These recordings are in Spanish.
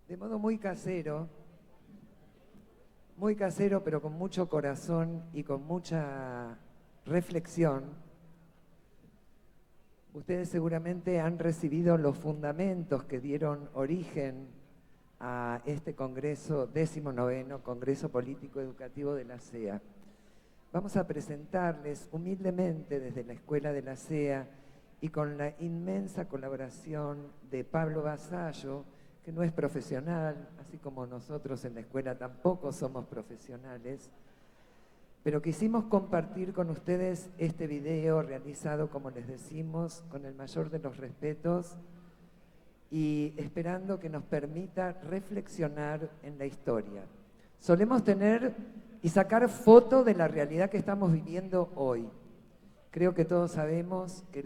de modo muy casero, pero con mucho corazón y con mucha reflexión. Ustedes seguramente han recibido los fundamentos que dieron origen a este Congreso, 19º Congreso Político Educativo de la CEA. Vamos a presentarles humildemente desde la Escuela de la CEA y con la inmensa colaboración de Pablo Vasallo, que no es profesional, así como nosotros en la escuela tampoco somos profesionales, pero quisimos compartir con ustedes este video realizado, como les decimos, con el mayor de los respetos y esperando que nos permita reflexionar en la historia. Solemos tener y sacar foto de la realidad que estamos viviendo hoy. Creo que todos sabemos que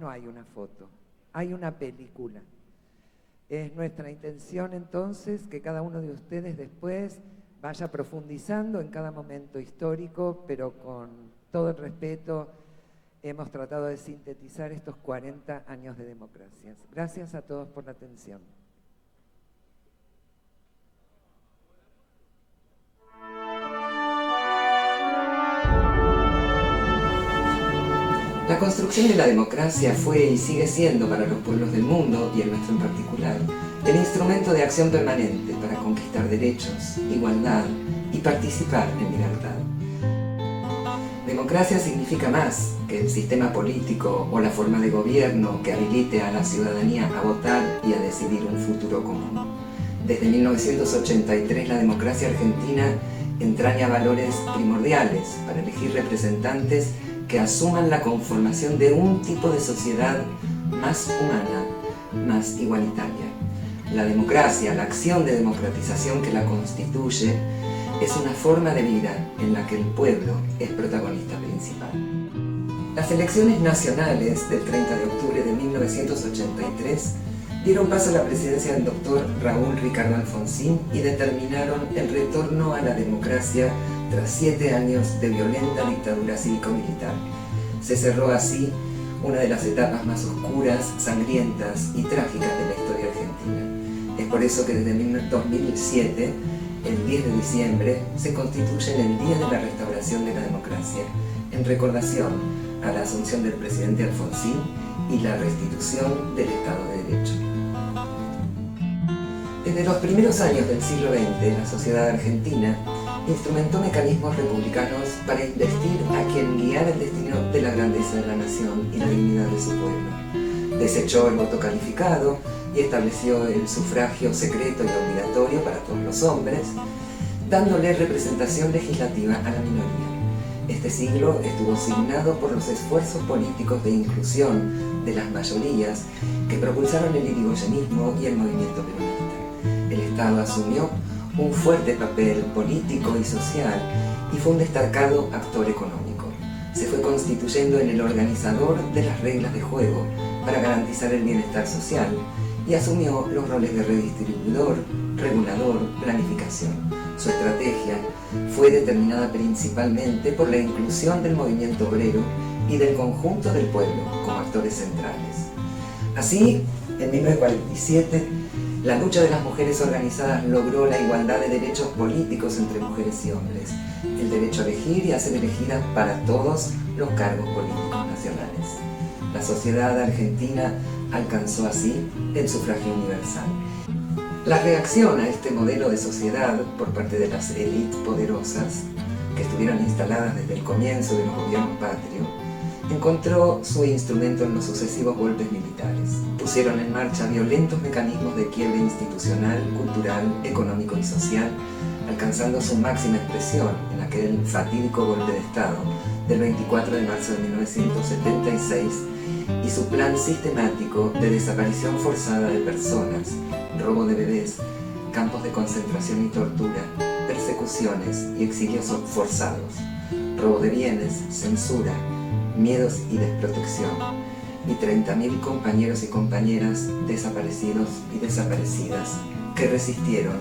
no hay una foto, hay una película. Es nuestra intención entonces que cada uno de ustedes después vaya profundizando en cada momento histórico, pero con todo el respeto hemos tratado de sintetizar estos 40 años de democracia. Gracias a todos por la atención. La construcción de la democracia fue y sigue siendo para los pueblos del mundo, y el nuestro en particular, el instrumento de acción permanente para conquistar derechos, igualdad y participar en libertad. Democracia significa más que el sistema político o la forma de gobierno que habilite a la ciudadanía a votar y a decidir un futuro común. Desde 1983 la democracia argentina entraña valores primordiales para elegir representantes que asuman la conformación de un tipo de sociedad más humana, más igualitaria. La democracia, la acción de democratización que la constituye, es una forma de vida en la que el pueblo es protagonista principal. Las elecciones nacionales del 30 de octubre de 1983 dieron paso a la presidencia del doctor Raúl Ricardo Alfonsín y determinaron el retorno a la democracia tras 7 años de violenta dictadura cívico-militar. Se cerró así una de las etapas más oscuras, sangrientas y trágicas de la historia argentina. Es por eso que desde 2007, el 10 de diciembre, se constituye en el Día de la Restauración de la Democracia, en recordación a la asunción del presidente Alfonsín y la restitución del Estado de Derecho. Desde los primeros años del siglo XX, la sociedad argentina instrumentó mecanismos republicanos para investir a quien guiara el destino de la grandeza de la nación y la dignidad de su pueblo. Desechó el voto calificado y estableció el sufragio secreto y obligatorio para todos los hombres, dándole representación legislativa a la minoría. Este siglo estuvo signado por los esfuerzos políticos de inclusión de las mayorías que propulsaron el irigoyenismo y el movimiento peronista. El Estado asumió un fuerte papel político y social y fue un destacado actor económico. Se fue constituyendo en el organizador de las reglas de juego para garantizar el bienestar social y asumió los roles de redistribuidor, regulador, planificación. Su estrategia fue determinada principalmente por la inclusión del movimiento obrero y del conjunto del pueblo como actores centrales. Así, en 1947, la lucha de las mujeres organizadas logró la igualdad de derechos políticos entre mujeres y hombres, el derecho a elegir y a ser elegidas para todos los cargos políticos nacionales. La sociedad argentina alcanzó así el sufragio universal. La reacción a este modelo de sociedad por parte de las élites poderosas, que estuvieron instaladas desde el comienzo de los gobiernos patrios, encontró su instrumento en los sucesivos golpes militares. Pusieron en marcha violentos mecanismos de quiebre institucional, cultural, económico y social, alcanzando su máxima expresión en aquel fatídico golpe de Estado del 24 de marzo de 1976 y su plan sistemático de desaparición forzada de personas, robo de bebés, campos de concentración y tortura, persecuciones y exilios forzados, robo de bienes, censura, miedos y desprotección, y 30.000 compañeros y compañeras desaparecidos y desaparecidas que resistieron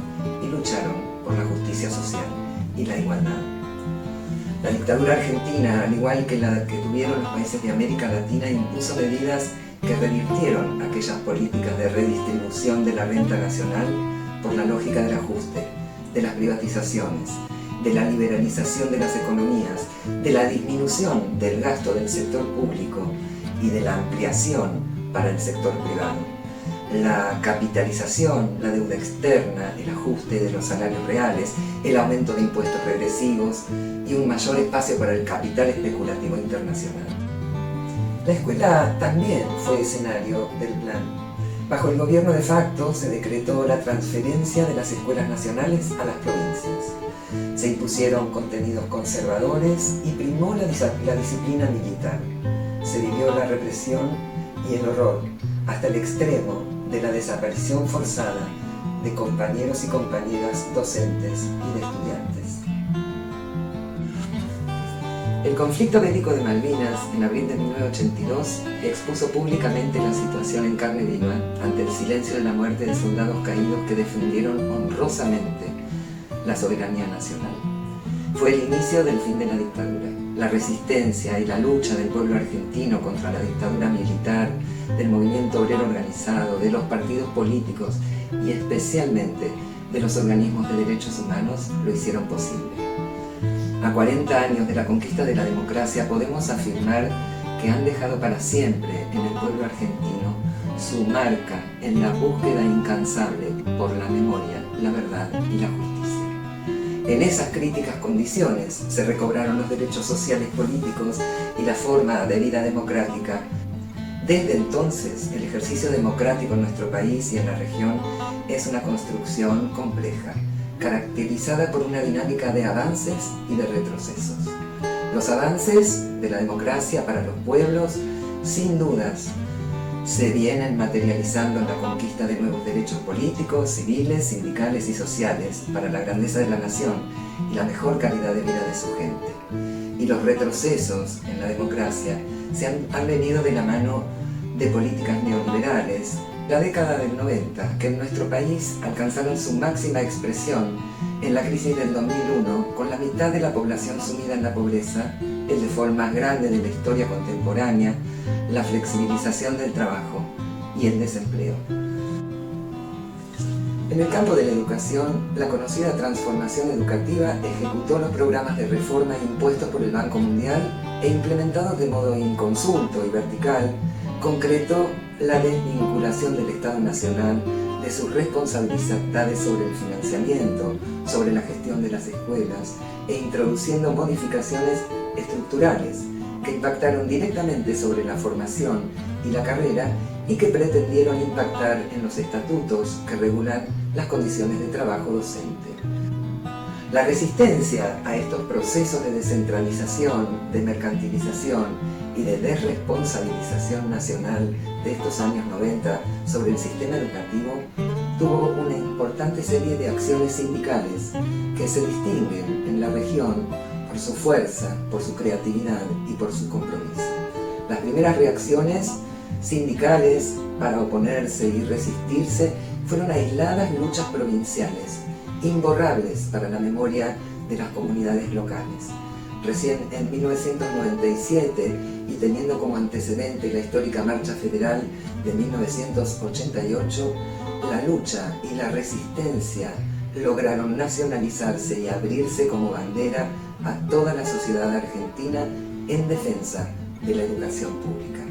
y lucharon por la justicia social y la igualdad. La dictadura argentina, al igual que la que tuvieron los países de América Latina, impuso medidas que revirtieron aquellas políticas de redistribución de la renta nacional por la lógica del ajuste, de las privatizaciones, de la liberalización de las economías, de la disminución del gasto del sector público y de la ampliación para el sector privado. La capitalización, la deuda externa, el ajuste de los salarios reales, el aumento de impuestos regresivos y un mayor espacio para el capital especulativo internacional. La escuela también fue escenario del plan. Bajo el gobierno de facto se decretó la transferencia de las escuelas nacionales a las provincias. Se impusieron contenidos conservadores y primó la disciplina militar. Se vivió la represión y el horror hasta el extremo de la desaparición forzada de compañeros y compañeras docentes y de estudiantes. El conflicto bélico de Malvinas, en abril de 1982, expuso públicamente la situación en carne viva ante el silencio de la muerte de soldados caídos que defendieron honrosamente la soberanía nacional. Fue el inicio del fin de la dictadura. La resistencia y la lucha del pueblo argentino contra la dictadura militar, del movimiento obrero organizado, de los partidos políticos y especialmente de los organismos de derechos humanos lo hicieron posible. A 40 años de la conquista de la democracia podemos afirmar que han dejado para siempre en el pueblo argentino su marca en la búsqueda incansable por la memoria, la verdad y la justicia. En esas críticas condiciones se recobraron los derechos sociales políticos y la forma de vida democrática. Desde entonces, el ejercicio democrático en nuestro país y en la región es una construcción compleja, caracterizada por una dinámica de avances y de retrocesos. Los avances de la democracia para los pueblos, sin dudas, se vienen materializando en la conquista de nuevos derechos políticos, civiles, sindicales y sociales para la grandeza de la nación y la mejor calidad de vida de su gente. Y los retrocesos en la democracia han venido de la mano de políticas neoliberales. La década del 90, que en nuestro país alcanzaron su máxima expresión en la crisis del 2001, con la mitad de la población sumida en la pobreza, el default más grande de la historia contemporánea, la flexibilización del trabajo y el desempleo. En el campo de la educación, la conocida transformación educativa ejecutó los programas de reforma impuestos por el Banco Mundial e implementados de modo inconsulto y vertical, concretó la desvinculación del Estado Nacional de sus responsabilidades sobre el financiamiento, sobre la gestión de las escuelas e introduciendo modificaciones estructurales que impactaron directamente sobre la formación y la carrera y que pretendieron impactar en los estatutos que regulan las condiciones de trabajo docente. La resistencia a estos procesos de descentralización, de mercantilización y de desresponsabilización nacional de estos años 90 sobre el sistema educativo tuvo una importante serie de acciones sindicales que se distinguen en la región por su fuerza, por su creatividad y por su compromiso. Las primeras reacciones sindicales para oponerse y resistirse fueron aisladas luchas provinciales, imborrables para la memoria de las comunidades locales. Recién en 1997, y teniendo como antecedente la histórica Marcha Federal de 1988, la lucha y la resistencia lograron nacionalizarse y abrirse como bandera a toda la sociedad argentina en defensa de la educación pública.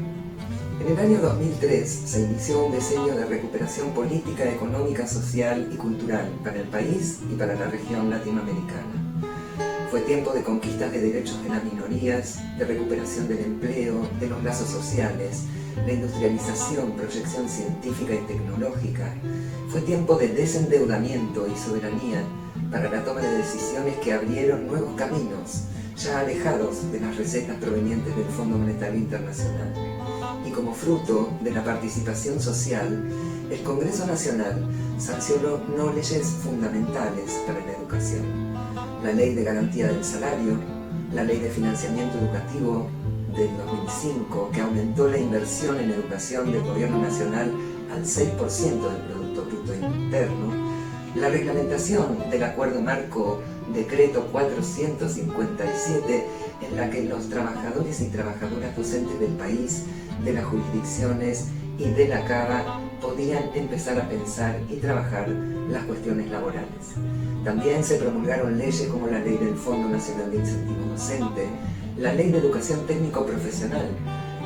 En el año 2003 se inició un diseño de recuperación política, económica, social y cultural para el país y para la región latinoamericana. Fue tiempo de conquistas de derechos de las minorías, de recuperación del empleo, de los lazos sociales, la industrialización, proyección científica y tecnológica. Fue tiempo de desendeudamiento y soberanía para la toma de decisiones que abrieron nuevos caminos, ya alejados de las recetas provenientes del Fondo Monetario Internacional. Y como fruto de la participación social, el Congreso Nacional sancionó leyes fundamentales para la educación. La Ley de Garantía del Salario, la Ley de Financiamiento Educativo del 2005, que aumentó la inversión en educación del Gobierno Nacional al 6% del Producto Bruto Interno, la reglamentación del Acuerdo Marco Decreto 457, en la que los trabajadores y trabajadoras docentes del país, de las jurisdicciones y de la Cava podían empezar a pensar y trabajar las cuestiones laborales. También se promulgaron leyes como la Ley del Fondo Nacional de Incentivo Docente, la Ley de Educación Técnico-Profesional,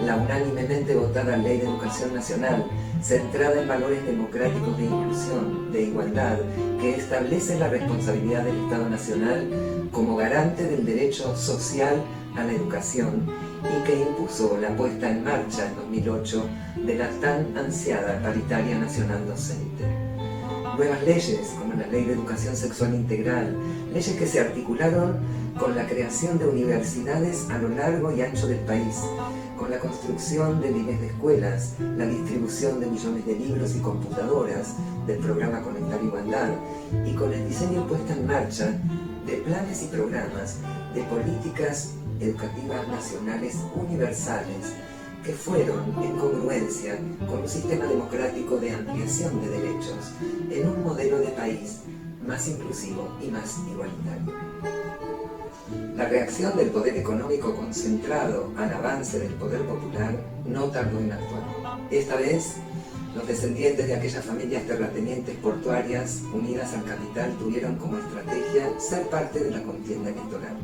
la unánimemente votada Ley de Educación Nacional, centrada en valores democráticos de inclusión, de igualdad, que establece la responsabilidad del Estado Nacional como garante del derecho social a la educación y que impuso la puesta en marcha en 2008 de la tan ansiada Paritaria Nacional Docente. Nuevas leyes, como la Ley de Educación Sexual Integral, leyes que se articularon con la creación de universidades a lo largo y ancho del país, con la construcción de miles de escuelas, la distribución de millones de libros y computadoras del programa Conectar Igualdad y con el diseño y puesta en marcha de planes y programas de políticas educativas nacionales universales que fueron en congruencia con un sistema democrático de ampliación de derechos en un modelo de país más inclusivo y más igualitario. La reacción del poder económico concentrado al avance del poder popular no tardó en actuar. Esta vez, los descendientes de aquellas familias terratenientes portuarias unidas al capital tuvieron como estrategia ser parte de la contienda electoral.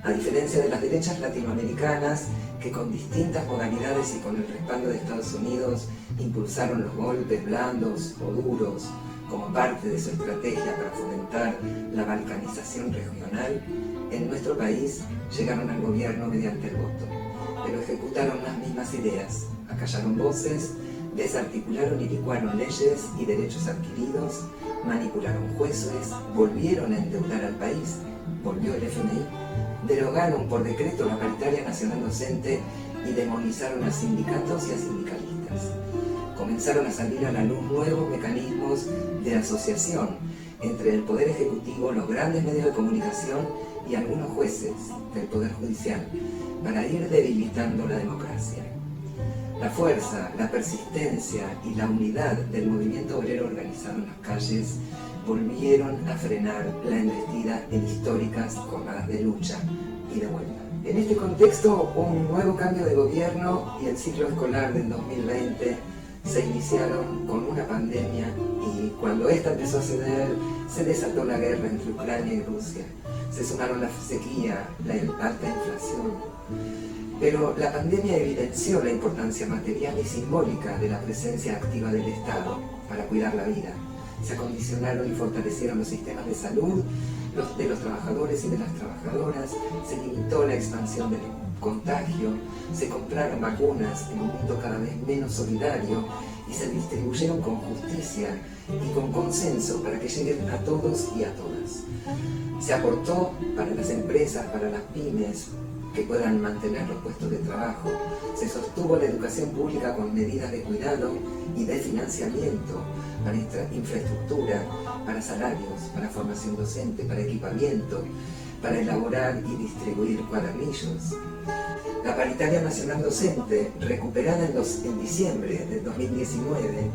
A diferencia de las derechas latinoamericanas, que con distintas modalidades y con el respaldo de Estados Unidos impulsaron los golpes blandos o duros como parte de su estrategia para fomentar la balcanización regional, en nuestro país llegaron al gobierno mediante el voto, pero ejecutaron las mismas ideas, acallaron voces, desarticularon y licuaron leyes y derechos adquiridos, manipularon jueces, volvieron a endeudar al país, volvió el FMI, derogaron por decreto la Paritaria Nacional Docente y demonizaron a sindicatos y a sindicalistas. Comenzaron a salir a la luz nuevos mecanismos de asociación entre el Poder Ejecutivo, los grandes medios de comunicación y algunos jueces del Poder Judicial para ir debilitando la democracia. La fuerza, la persistencia y la unidad del movimiento obrero organizado en las calles volvieron a frenar la embestida en históricas jornadas de lucha y de huelga. En este contexto, un nuevo cambio de gobierno y el ciclo escolar del 2020 se iniciaron con una pandemia y cuando esta empezó a ceder, se desató la guerra entre Ucrania y Rusia. Se sumaron la sequía, la alta inflación. Pero la pandemia evidenció la importancia material y simbólica de la presencia activa del Estado para cuidar la vida. Se acondicionaron y fortalecieron los sistemas de salud de los trabajadores y de las trabajadoras, se limitó la expansión del contagio, se compraron vacunas en un mundo cada vez menos solidario y se distribuyeron con justicia y con consenso para que lleguen a todos y a todas. Se aportó para las empresas, para las pymes, que puedan mantener los puestos de trabajo. Se sostuvo la educación pública con medidas de cuidado y de financiamiento para infraestructura, para salarios, para formación docente, para equipamiento, para elaborar y distribuir cuadernillos. La Paritaria Nacional Docente, recuperada en diciembre del 2019,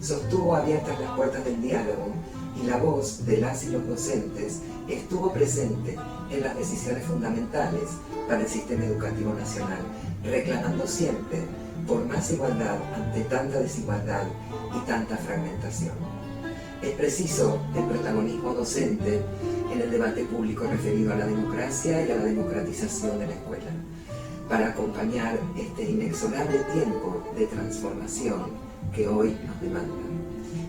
sostuvo abiertas las puertas del diálogo y la voz de las y los docentes estuvo presente en las decisiones fundamentales para el sistema educativo nacional, reclamando siempre por más igualdad ante tanta desigualdad y tanta fragmentación. Es preciso el protagonismo docente en el debate público referido a la democracia y a la democratización de la escuela, para acompañar este inexorable tiempo de transformación que hoy nos demanda.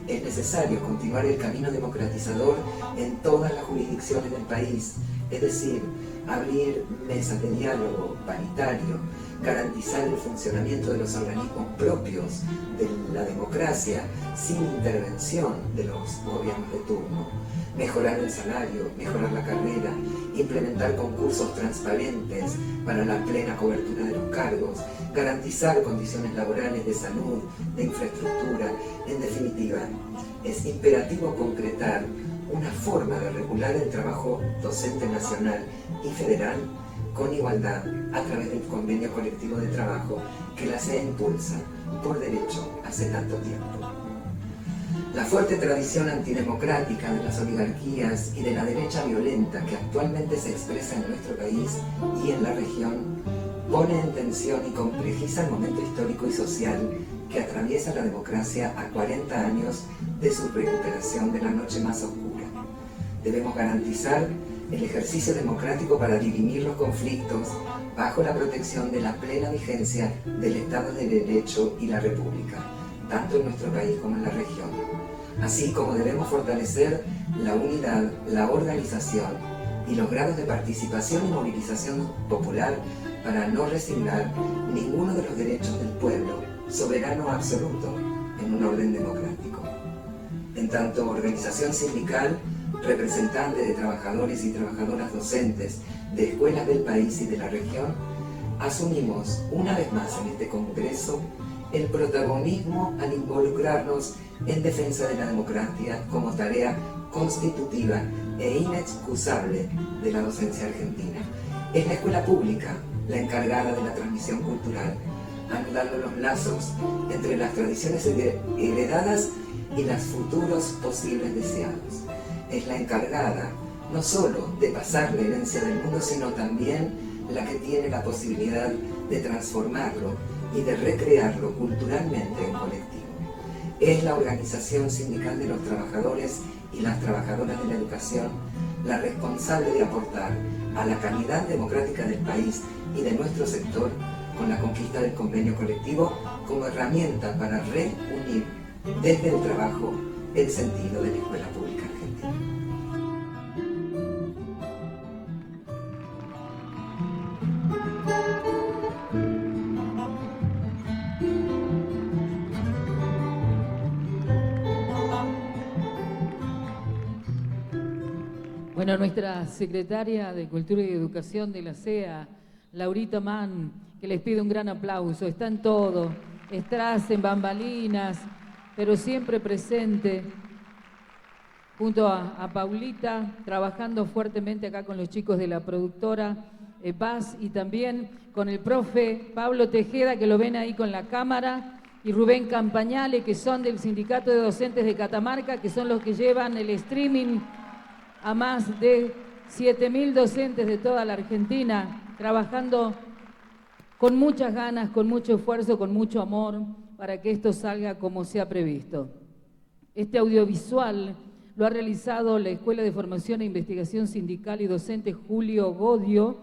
Es necesario continuar el camino democratizador en todas las jurisdicciones del país, es decir, abrir mesas de diálogo paritario, garantizar el funcionamiento de los organismos propios de la democracia sin intervención de los gobiernos de turno, mejorar el salario, mejorar la carrera, implementar concursos transparentes para la plena cobertura de los cargos, garantizar condiciones laborales de salud, de infraestructura. En definitiva, es imperativo concretar una forma de regular el trabajo docente nacional y federal con igualdad a través del convenio colectivo de trabajo que la CEA impulsa por derecho hace tanto tiempo. La fuerte tradición antidemocrática de las oligarquías y de la derecha violenta que actualmente se expresa en nuestro país y en la región pone en tensión y complejiza el momento histórico y social que atraviesa la democracia a 40 años de su recuperación de la noche más oscura. Debemos garantizar el ejercicio democrático para dirimir los conflictos bajo la protección de la plena vigencia del Estado de Derecho y la República, tanto en nuestro país como en la región. Así como debemos fortalecer la unidad, la organización y los grados de participación y movilización popular para no resignar ninguno de los derechos del pueblo, soberano absoluto, en un orden democrático. En tanto organización sindical, representante de trabajadores y trabajadoras docentes de escuelas del país y de la región, asumimos una vez más en este Congreso el protagonismo al involucrarnos en defensa de la democracia como tarea constitutiva e inexcusable de la docencia argentina. Es la escuela pública la encargada de la transmisión cultural, anudando los lazos entre las tradiciones heredadas y los futuros posibles deseados. Es la encargada no solo de pasar la herencia del mundo, sino también la que tiene la posibilidad de transformarlo y de recrearlo culturalmente en colectivo. Es la organización sindical de los trabajadores y las trabajadoras de la educación la responsable de aportar a la calidad democrática del país y de nuestro sector con la conquista del convenio colectivo como herramienta para reunir desde el trabajo el sentido de la escuela pública argentina. Bueno, nuestra secretaria de Cultura y Educación de la CEA, Laurita Mann, que les pido un gran aplauso, está en todo, estás en bambalinas, pero siempre presente, junto a Paulita, trabajando fuertemente acá con los chicos de la productora Paz y también con el profe Pablo Tejeda, que lo ven ahí con la cámara, y Rubén Campañale, que son del Sindicato de Docentes de Catamarca, que son los que llevan el streaming a más de 7.000 docentes de toda la Argentina, trabajando con muchas ganas, con mucho esfuerzo, con mucho amor, para que esto salga como se ha previsto. Este audiovisual lo ha realizado la Escuela de Formación e Investigación Sindical y Docente Julio Godio,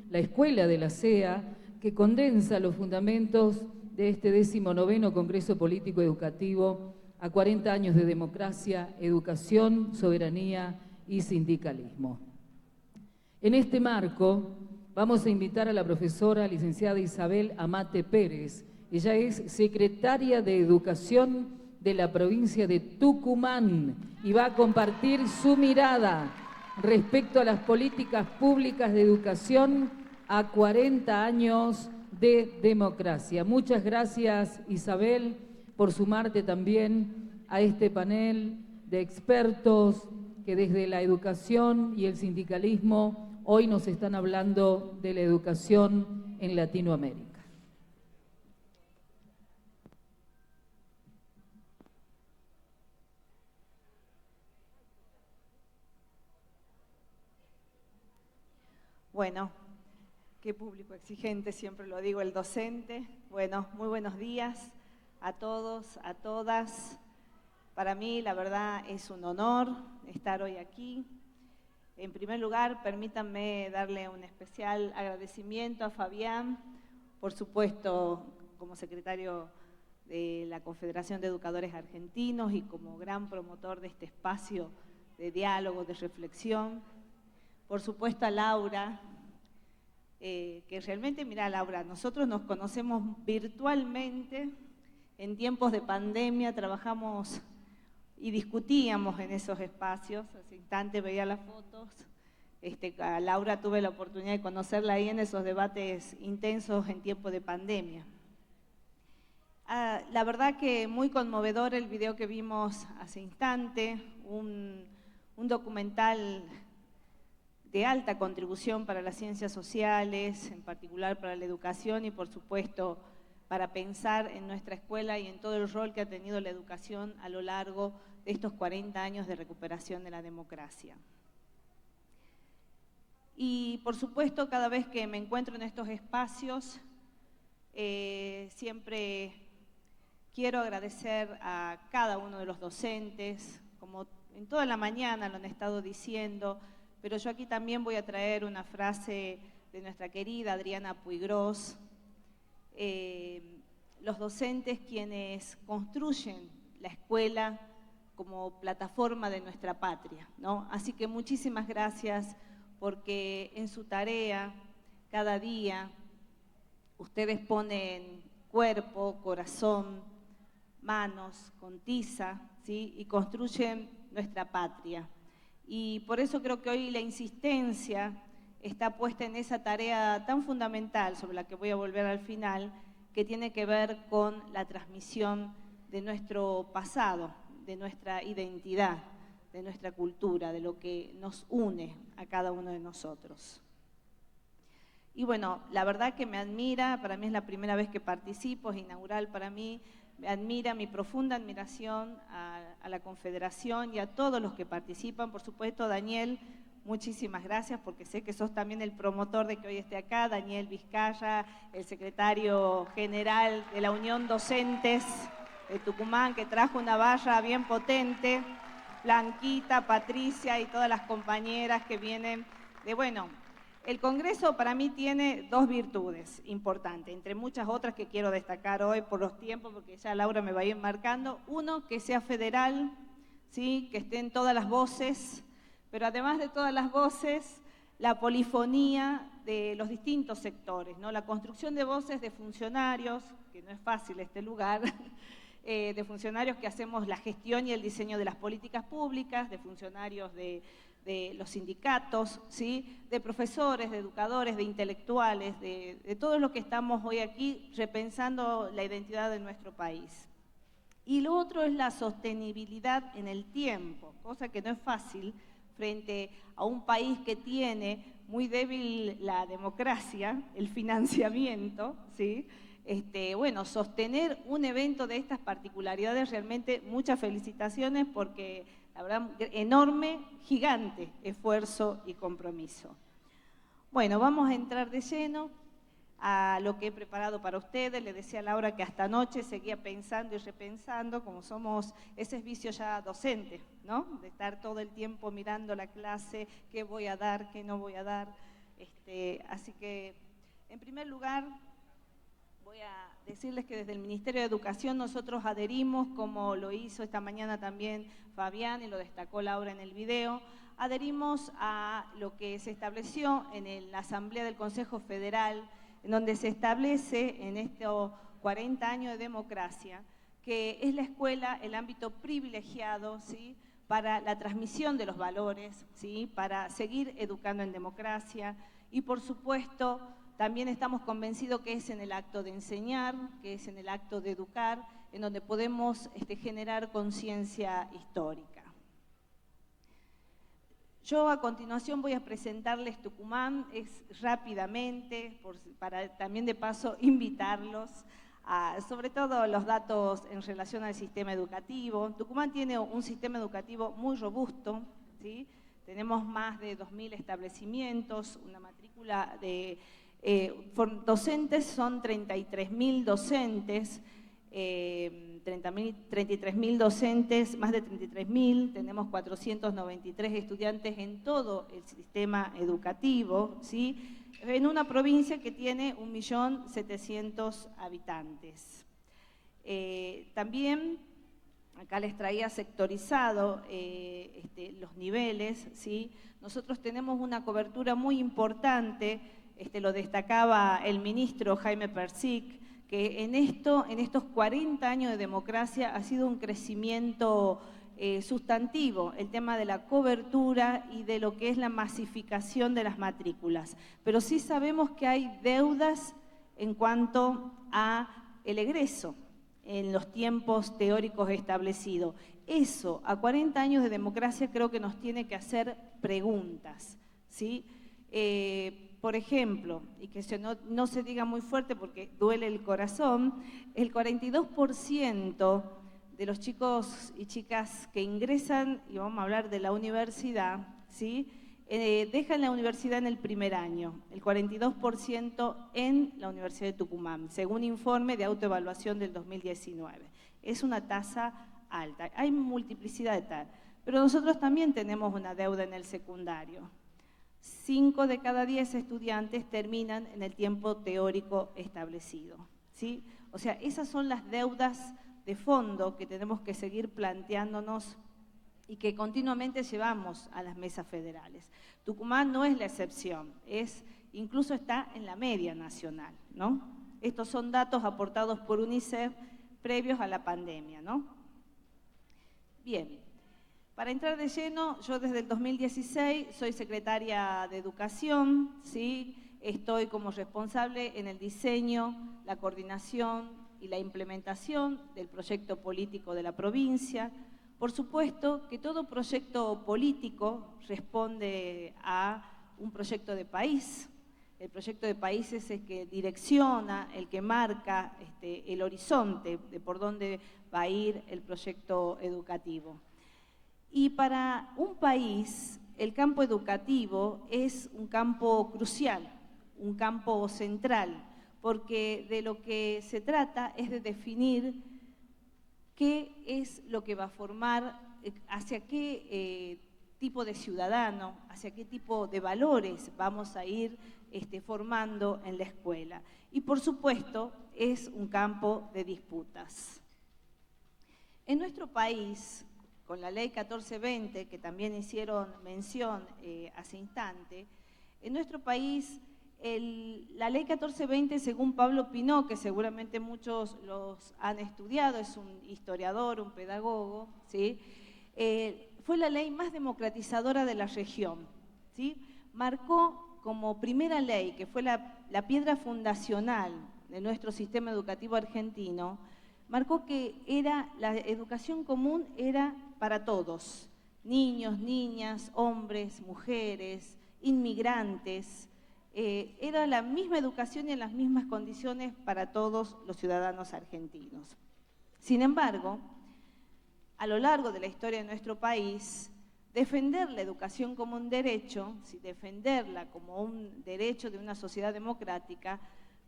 la Escuela de la CEA, que condensa los fundamentos de este 19º Congreso Político Educativo a 40 años de democracia, educación, soberanía y sindicalismo. En este marco, vamos a invitar a la profesora licenciada Isabel Amate Pérez. Ella es secretaria de Educación de la provincia de Tucumán y va a compartir su mirada respecto a las políticas públicas de educación a 40 años de democracia. Muchas gracias, Isabel, por sumarte también a este panel de expertos que desde la educación y el sindicalismo hoy nos están hablando de la educación en Latinoamérica. Bueno, qué público exigente, siempre lo digo, el docente. Bueno, muy buenos días a todos, a todas. Para mí, la verdad, es un honor estar hoy aquí. En primer lugar, permítanme darle un especial agradecimiento a Fabián, por supuesto, como secretario de la Confederación de Educadores Argentinos y como gran promotor de este espacio de diálogo, de reflexión. Por supuesto, a Laura, que realmente, mira, Laura, nosotros nos conocemos virtualmente. En tiempos de pandemia trabajamos y discutíamos en esos espacios. Hace instante veía las fotos. A Laura tuve la oportunidad de conocerla ahí en esos debates intensos en tiempo de pandemia. La verdad que muy conmovedor el video que vimos hace instante, un documental de alta contribución para las ciencias sociales, en particular para la educación y por supuesto para pensar en nuestra escuela y en todo el rol que ha tenido la educación a lo largo de estos 40 años de recuperación de la democracia. Y por supuesto, cada vez que me encuentro en estos espacios, siempre Quiero agradecer a cada uno de los docentes, como en toda la mañana lo han estado diciendo, pero yo aquí también voy a traer una frase de nuestra querida Adriana Puigros. Los docentes quienes construyen la escuela como plataforma de nuestra patria, ¿no? Así que muchísimas gracias porque en su tarea, cada día, ustedes ponen cuerpo, corazón, manos, con tiza, ¿sí? Y construyen nuestra patria. Y por eso creo que hoy la insistencia está puesta en esa tarea tan fundamental, sobre la que voy a volver al final, que tiene que ver con la transmisión de nuestro pasado, de nuestra identidad, de nuestra cultura, de lo que nos une a cada uno de nosotros. Y bueno, la verdad que me admira, para mí es la primera vez que participo, es inaugural para mí, me admira, mi profunda admiración a la Confederación y a todos los que participan. Por supuesto, Daniel, muchísimas gracias porque sé que sos también el promotor de que hoy esté acá, Daniel Vizcaya, el secretario general de la Unión Docentes de Tucumán, que trajo una valla bien potente, Blanquita, Patricia y todas las compañeras que vienen de, bueno, el Congreso para mí tiene dos virtudes importantes, entre muchas otras que quiero destacar hoy por los tiempos, porque ya Laura me va a ir marcando. Uno, que sea federal, ¿sí? Que estén todas las voces, pero además de todas las voces, la polifonía de los distintos sectores, ¿no? La construcción de voces de funcionarios, que no es fácil este lugar, de funcionarios que hacemos la gestión y el diseño de las políticas públicas, de funcionarios de los sindicatos, ¿sí? De profesores, de educadores, de intelectuales, de todos los que estamos hoy aquí repensando la identidad de nuestro país. Y lo otro es la sostenibilidad en el tiempo, cosa que no es fácil frente a un país que tiene muy débil la democracia, el financiamiento, ¿sí? Bueno, sostener un evento de estas particularidades, realmente muchas felicitaciones porque la verdad, enorme, gigante esfuerzo y compromiso. Bueno, vamos a entrar de lleno a lo que he preparado para ustedes. Le decía a Laura que hasta anoche seguía pensando y repensando, como somos, ese es vicio ya docente, ¿no? De estar todo el tiempo mirando la clase, qué voy a dar, qué no voy a dar. Así que, en primer lugar, voy a decirles que desde el Ministerio de Educación nosotros adherimos, como lo hizo esta mañana también Fabián y lo destacó Laura en el video, adherimos a lo que se estableció en la Asamblea del Consejo Federal, en donde se establece en estos 40 años de democracia, que es la escuela el ámbito privilegiado, ¿sí? Para la transmisión de los valores, ¿sí? Para seguir educando en democracia y, por supuesto, también estamos convencidos que es en el acto de enseñar, que es en el acto de educar, en donde podemos generar conciencia histórica. Yo a continuación voy a presentarles Tucumán, rápidamente, para también de paso invitarlos a, sobre todo los datos en relación al sistema educativo. Tucumán tiene un sistema educativo muy robusto, ¿sí? Tenemos más de 2.000 establecimientos, una matrícula de docentes son 33.000 docentes, 33.000 docentes, más de 33.000, tenemos 493 estudiantes en todo el sistema educativo, ¿sí? En una provincia que tiene 1.700.000 habitantes. También, acá les traía sectorizado los niveles, ¿sí? Nosotros tenemos una cobertura muy importante, lo destacaba el ministro Jaime Persic, que en estos 40 años de democracia ha sido un crecimiento sustantivo, el tema de la cobertura y de lo que es la masificación de las matrículas. Pero sí sabemos que hay deudas en cuanto a el egreso en los tiempos teóricos establecidos. Eso, a 40 años de democracia, creo que nos tiene que hacer preguntas, ¿sí? Por ejemplo, y que no se diga muy fuerte porque duele el corazón, el 42% de los chicos y chicas que ingresan, y vamos a hablar de la universidad, ¿sí? Dejan la universidad en el primer año, el 42% en la Universidad de Tucumán, según informe de autoevaluación del 2019. Es una tasa alta. Hay multiplicidad de tal. Pero nosotros también tenemos una deuda en el secundario. 5 de cada 10 estudiantes terminan en el tiempo teórico establecido, ¿sí? O sea, esas son las deudas de fondo que tenemos que seguir planteándonos y que continuamente llevamos a las mesas federales. Tucumán no es la excepción, incluso está en la media nacional, ¿no? Estos son datos aportados por UNICEF previos a la pandemia, ¿no? Bien. Para entrar de lleno, yo desde el 2016 soy secretaria de Educación, ¿sí? Estoy como responsable en el diseño, la coordinación y la implementación del proyecto político de la provincia. Por supuesto que todo proyecto político responde a un proyecto de país. El proyecto de país es el que direcciona, el que marca el horizonte de por dónde va a ir el proyecto educativo. Y para un país, el campo educativo es un campo crucial, un campo central, porque de lo que se trata es de definir qué es lo que va a formar, hacia qué tipo de ciudadano, hacia qué tipo de valores vamos a ir formando en la escuela. Y por supuesto, es un campo de disputas. En nuestro país, con la ley 1420, que también hicieron mención hace instante, en nuestro país la ley 1420, según Pablo Pinó, que seguramente muchos los han estudiado, es un historiador, un pedagogo, ¿sí? Fue la ley más democratizadora de la región, ¿sí? Marcó como primera ley, que fue la piedra fundacional de nuestro sistema educativo argentino, marcó que la educación común era para todos, niños, niñas, hombres, mujeres, inmigrantes. Era la misma educación y en las mismas condiciones para todos los ciudadanos argentinos. Sin embargo, a lo largo de la historia de nuestro país, defender la educación como un derecho, defenderla como un derecho de una sociedad democrática,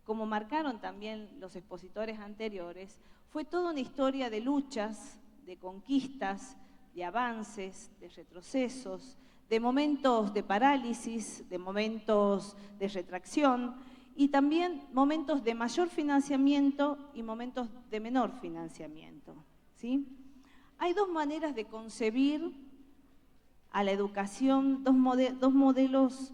como marcaron también los expositores anteriores, fue toda una historia de luchas, de conquistas, de avances, de retrocesos, de momentos de parálisis, de momentos de retracción y también momentos de mayor financiamiento y momentos de menor financiamiento, ¿sí? Hay dos maneras de concebir a la educación, dos modelos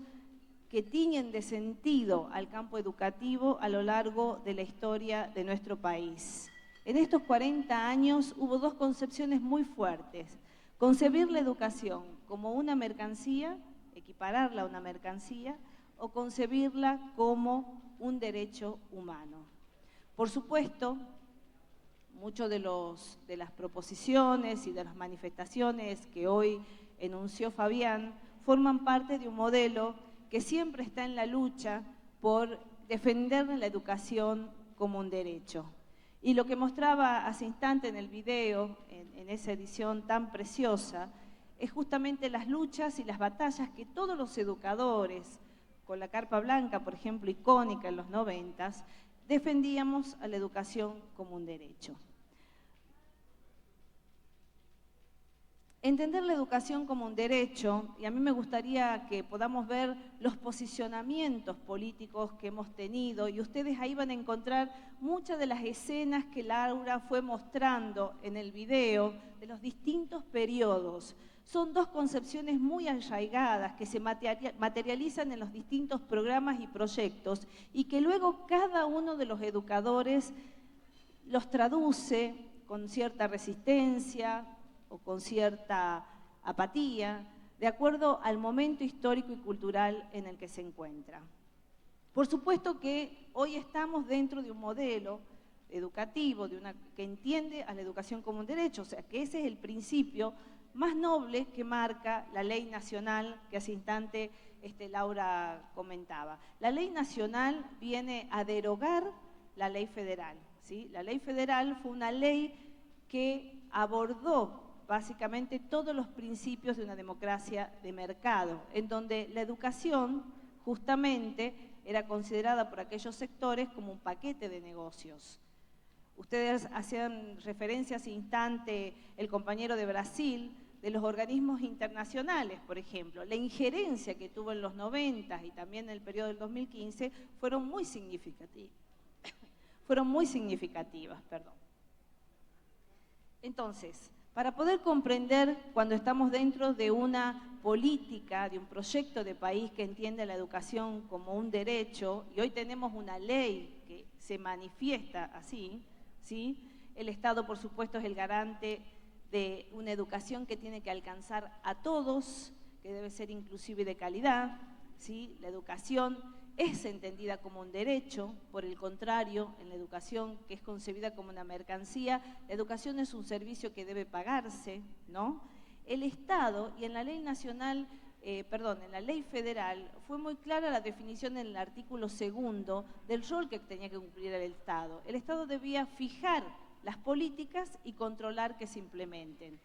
que tiñen de sentido al campo educativo a lo largo de la historia de nuestro país. En estos 40 años hubo dos concepciones muy fuertes. Concebir la educación como una mercancía, equipararla a una mercancía, o concebirla como un derecho humano. Por supuesto, muchas de las proposiciones y de las manifestaciones que hoy enunció Fabián forman parte de un modelo que siempre está en la lucha por defender la educación como un derecho. Y lo que mostraba hace instante en el video, en esa edición tan preciosa, es justamente las luchas y las batallas que todos los educadores, con la Carpa Blanca, por ejemplo, icónica en los 90s, defendíamos a la educación como un derecho. Entender la educación como un derecho, y a mí me gustaría que podamos ver los posicionamientos políticos que hemos tenido, y ustedes ahí van a encontrar muchas de las escenas que Laura fue mostrando en el video de los distintos periodos. Son dos concepciones muy arraigadas que se materializan en los distintos programas y proyectos y que luego cada uno de los educadores los traduce con cierta resistencia o con cierta apatía, de acuerdo al momento histórico y cultural en el que se encuentra. Por supuesto que hoy estamos dentro de un modelo educativo que entiende a la educación como un derecho, o sea que ese es el principio más noble que marca la ley nacional que hace instante Laura comentaba. La ley nacional viene a derogar la ley federal, ¿sí? La ley federal fue una ley que abordó básicamente todos los principios de una democracia de mercado, en donde la educación justamente era considerada por aquellos sectores como un paquete de negocios. Ustedes hacían referencia hace instante, el compañero de Brasil, de los organismos internacionales, por ejemplo. La injerencia que tuvo en los 90 y también en el periodo del 2015 fueron muy significativas. Entonces, para poder comprender cuando estamos dentro de una política, de un proyecto de país que entiende la educación como un derecho, y hoy tenemos una ley que se manifiesta así, ¿sí? El Estado, por supuesto, es el garante de una educación que tiene que alcanzar a todos, que debe ser inclusiva y de calidad, ¿sí? La educación es entendida como un derecho, por el contrario, en la educación que es concebida como una mercancía, la educación es un servicio que debe pagarse, ¿no? El Estado, y en la ley nacional, en la ley federal, fue muy clara la definición en el artículo 2 del rol que tenía que cumplir el Estado. El Estado debía fijar las políticas y controlar que se implementen.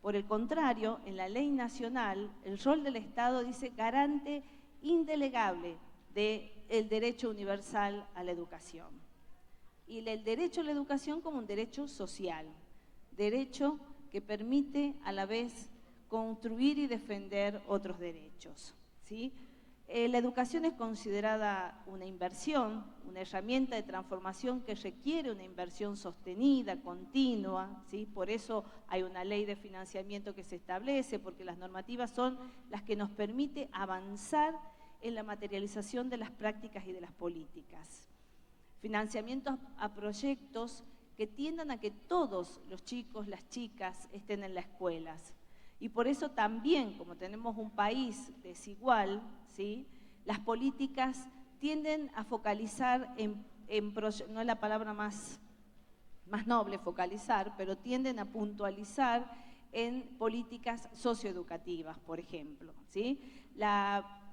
Por el contrario, en la ley nacional, el rol del Estado dice garante indelegable del derecho universal a la educación. Y el derecho a la educación como un derecho social, derecho que permite a la vez construir y defender otros derechos, ¿sí? La educación es considerada una inversión, una herramienta de transformación que requiere una inversión sostenida, continua, ¿sí? Por eso hay una ley de financiamiento que se establece, porque las normativas son las que nos permiten avanzar en la materialización de las prácticas y de las políticas. Financiamientos a proyectos que tiendan a que todos los chicos, las chicas estén en las escuelas. Y por eso también, como tenemos un país desigual, ¿sí? Las políticas tienden a focalizar no es la palabra más noble focalizar, pero tienden a puntualizar en políticas socioeducativas, por ejemplo, ¿sí?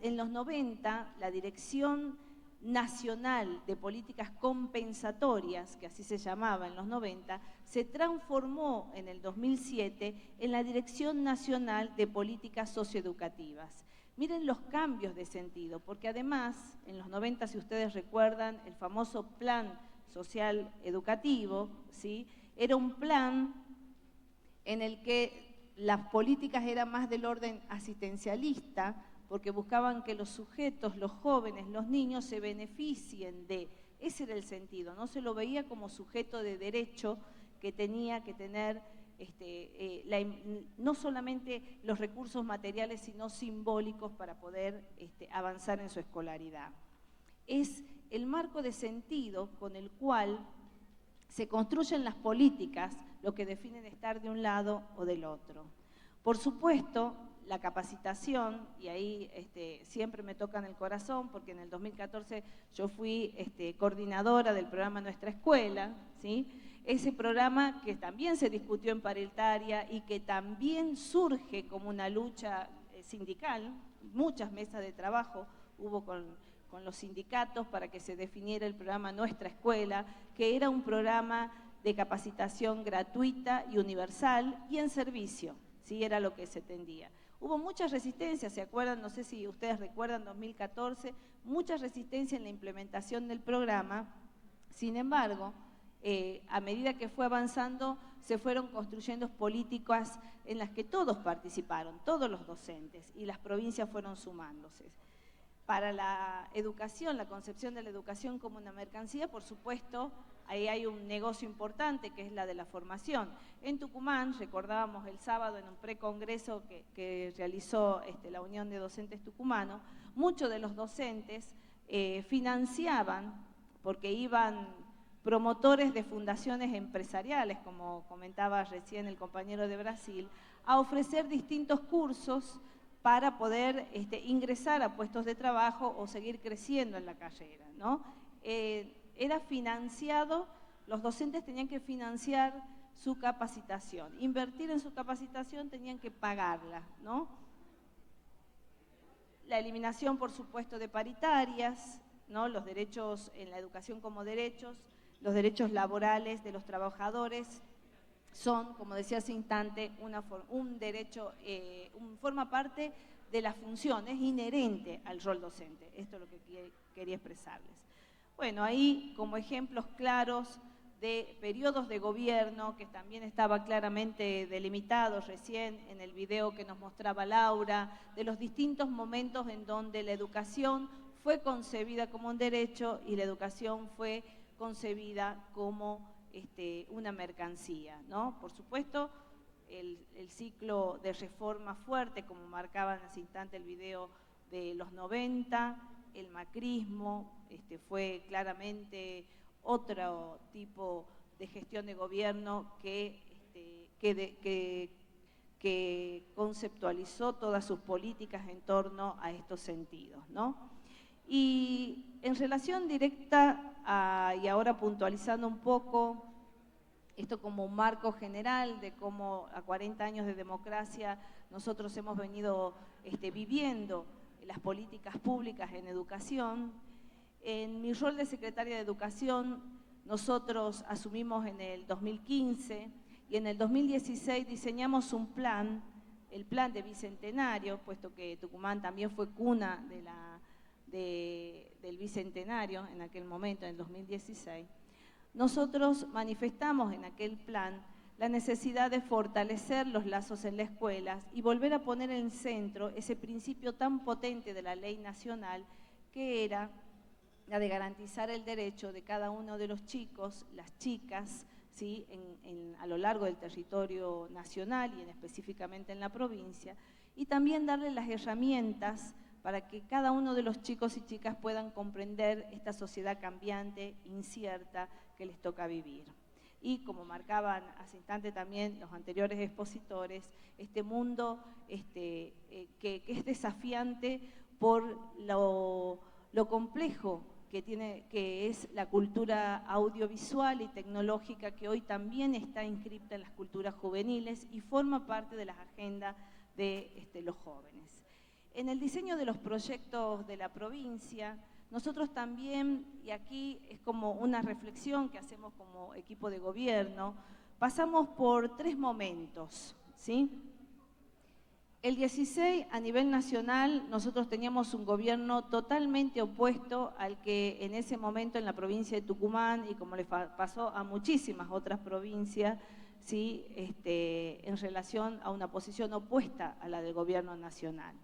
En los 90, la Dirección Nacional de Políticas Compensatorias, que así se llamaba en los 90, se transformó en el 2007 en la Dirección Nacional de Políticas Socioeducativas. Miren los cambios de sentido, porque además, en los 90, si ustedes recuerdan, el famoso Plan Social Educativo, ¿sí? Era un plan en el que las políticas eran más del orden asistencialista, porque buscaban que los sujetos, los jóvenes, los niños se beneficien de. Ese era el sentido, no se lo veía como sujeto de derecho que tenía que tener no solamente los recursos materiales, sino simbólicos para poder avanzar en su escolaridad. Es el marco de sentido con el cual se construyen las políticas lo que definen estar de un lado o del otro. Por supuesto, la capacitación, y ahí siempre me toca en el corazón, porque en el 2014 yo fui coordinadora del programa Nuestra Escuela, ¿sí? Ese programa que también se discutió en paritaria y que también surge como una lucha sindical, muchas mesas de trabajo hubo con los sindicatos para que se definiera el programa Nuestra Escuela, que era un programa de capacitación gratuita y universal y en servicio, ¿sí? Era lo que se tendía. Hubo muchas resistencias, ¿se acuerdan? No sé si ustedes recuerdan 2014, mucha resistencia en la implementación del programa. Sin embargo, a medida que fue avanzando, se fueron construyendo políticas en las que todos participaron, todos los docentes, y las provincias fueron sumándose. Para la educación, la concepción de la educación como una mercancía, por supuesto, ahí hay un negocio importante que es la de la formación. En Tucumán, recordábamos el sábado en un precongreso que realizó la Unión de Docentes Tucumano, muchos de los docentes financiaban, porque iban promotores de fundaciones empresariales, como comentaba recién el compañero de Brasil, a ofrecer distintos cursos para poder ingresar a puestos de trabajo o seguir creciendo en la carrera, ¿no? Era financiado, los docentes tenían que financiar su capacitación, invertir en su capacitación, tenían que pagarla, ¿no? La eliminación, por supuesto, de paritarias, ¿no? Los derechos en la educación como derechos, los derechos laborales de los trabajadores son, como decía hace instante, un derecho, forma parte de la función, es inherente al rol docente. Esto es lo que quería expresarles. Bueno, ahí como ejemplos claros de periodos de gobierno, que también estaba claramente delimitado recién en el video que nos mostraba Laura, de los distintos momentos en donde la educación fue concebida como un derecho y la educación fue concebida como una mercancía, ¿no? Por supuesto, el ciclo de reforma fuerte, como marcaba en ese instante el video de los 90, el macrismo, fue claramente otro tipo de gestión de gobierno que conceptualizó todas sus políticas en torno a estos sentidos, ¿no? Y en relación directa, y ahora puntualizando un poco, esto como un marco general de cómo a 40 años de democracia nosotros hemos venido viviendo las políticas públicas en educación. En mi rol de secretaria de Educación, nosotros asumimos en el 2015 y en el 2016 diseñamos un plan, el plan de Bicentenario, puesto que Tucumán también fue cuna del Bicentenario en aquel momento, en el 2016. Nosotros manifestamos en aquel plan la necesidad de fortalecer los lazos en las escuelas y volver a poner en el centro ese principio tan potente de la ley nacional que era la de garantizar el derecho de cada uno de los chicos, las chicas, ¿sí? a lo largo del territorio nacional y específicamente en la provincia, y también darle las herramientas para que cada uno de los chicos y chicas puedan comprender esta sociedad cambiante, incierta, que les toca vivir. Y como marcaban hace instante también los anteriores expositores, este mundo que es desafiante por lo complejo que es la cultura audiovisual y tecnológica, que hoy también está inscripta en las culturas juveniles y forma parte de las agendas de los jóvenes. En el diseño de los proyectos de la provincia, nosotros también, y aquí es como una reflexión que hacemos como equipo de gobierno, pasamos por 3 momentos, ¿sí? El 16, a nivel nacional, nosotros teníamos un gobierno totalmente opuesto al que en ese momento en la provincia de Tucumán, y como le pasó a muchísimas otras provincias, ¿sí? En relación a una posición opuesta a la del gobierno nacional.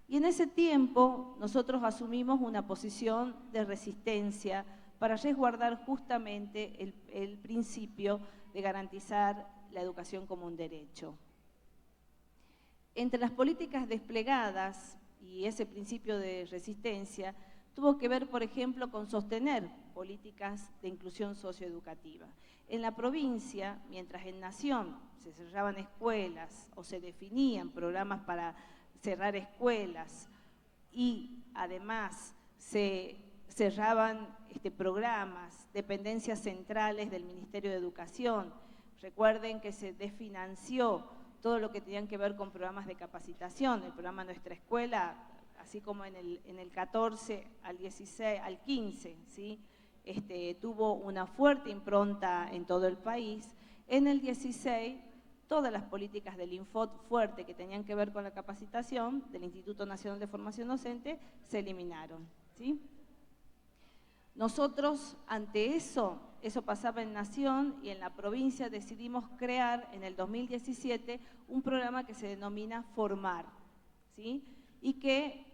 Y en ese tiempo nosotros asumimos una posición de resistencia para resguardar justamente el principio de garantizar la educación como un derecho. Entre las políticas desplegadas y ese principio de resistencia tuvo que ver, por ejemplo, con sostener políticas de inclusión socioeducativa. En la provincia, mientras en Nación se cerraban escuelas o se definían programas para cerrar escuelas y además se cerraban programas, dependencias centrales del Ministerio de Educación. Recuerden que se desfinanció todo lo que tenían que ver con programas de capacitación, el programa Nuestra Escuela, así como en el 14 al 16, al 15, ¿sí? Tuvo una fuerte impronta en todo el país. En el 16, todas las políticas del Infot fuerte que tenían que ver con la capacitación del Instituto Nacional de Formación Docente se eliminaron, ¿sí? Nosotros, ante eso pasaba en Nación y en la provincia decidimos crear en el 2017 un programa que se denomina Formar, ¿sí? Y que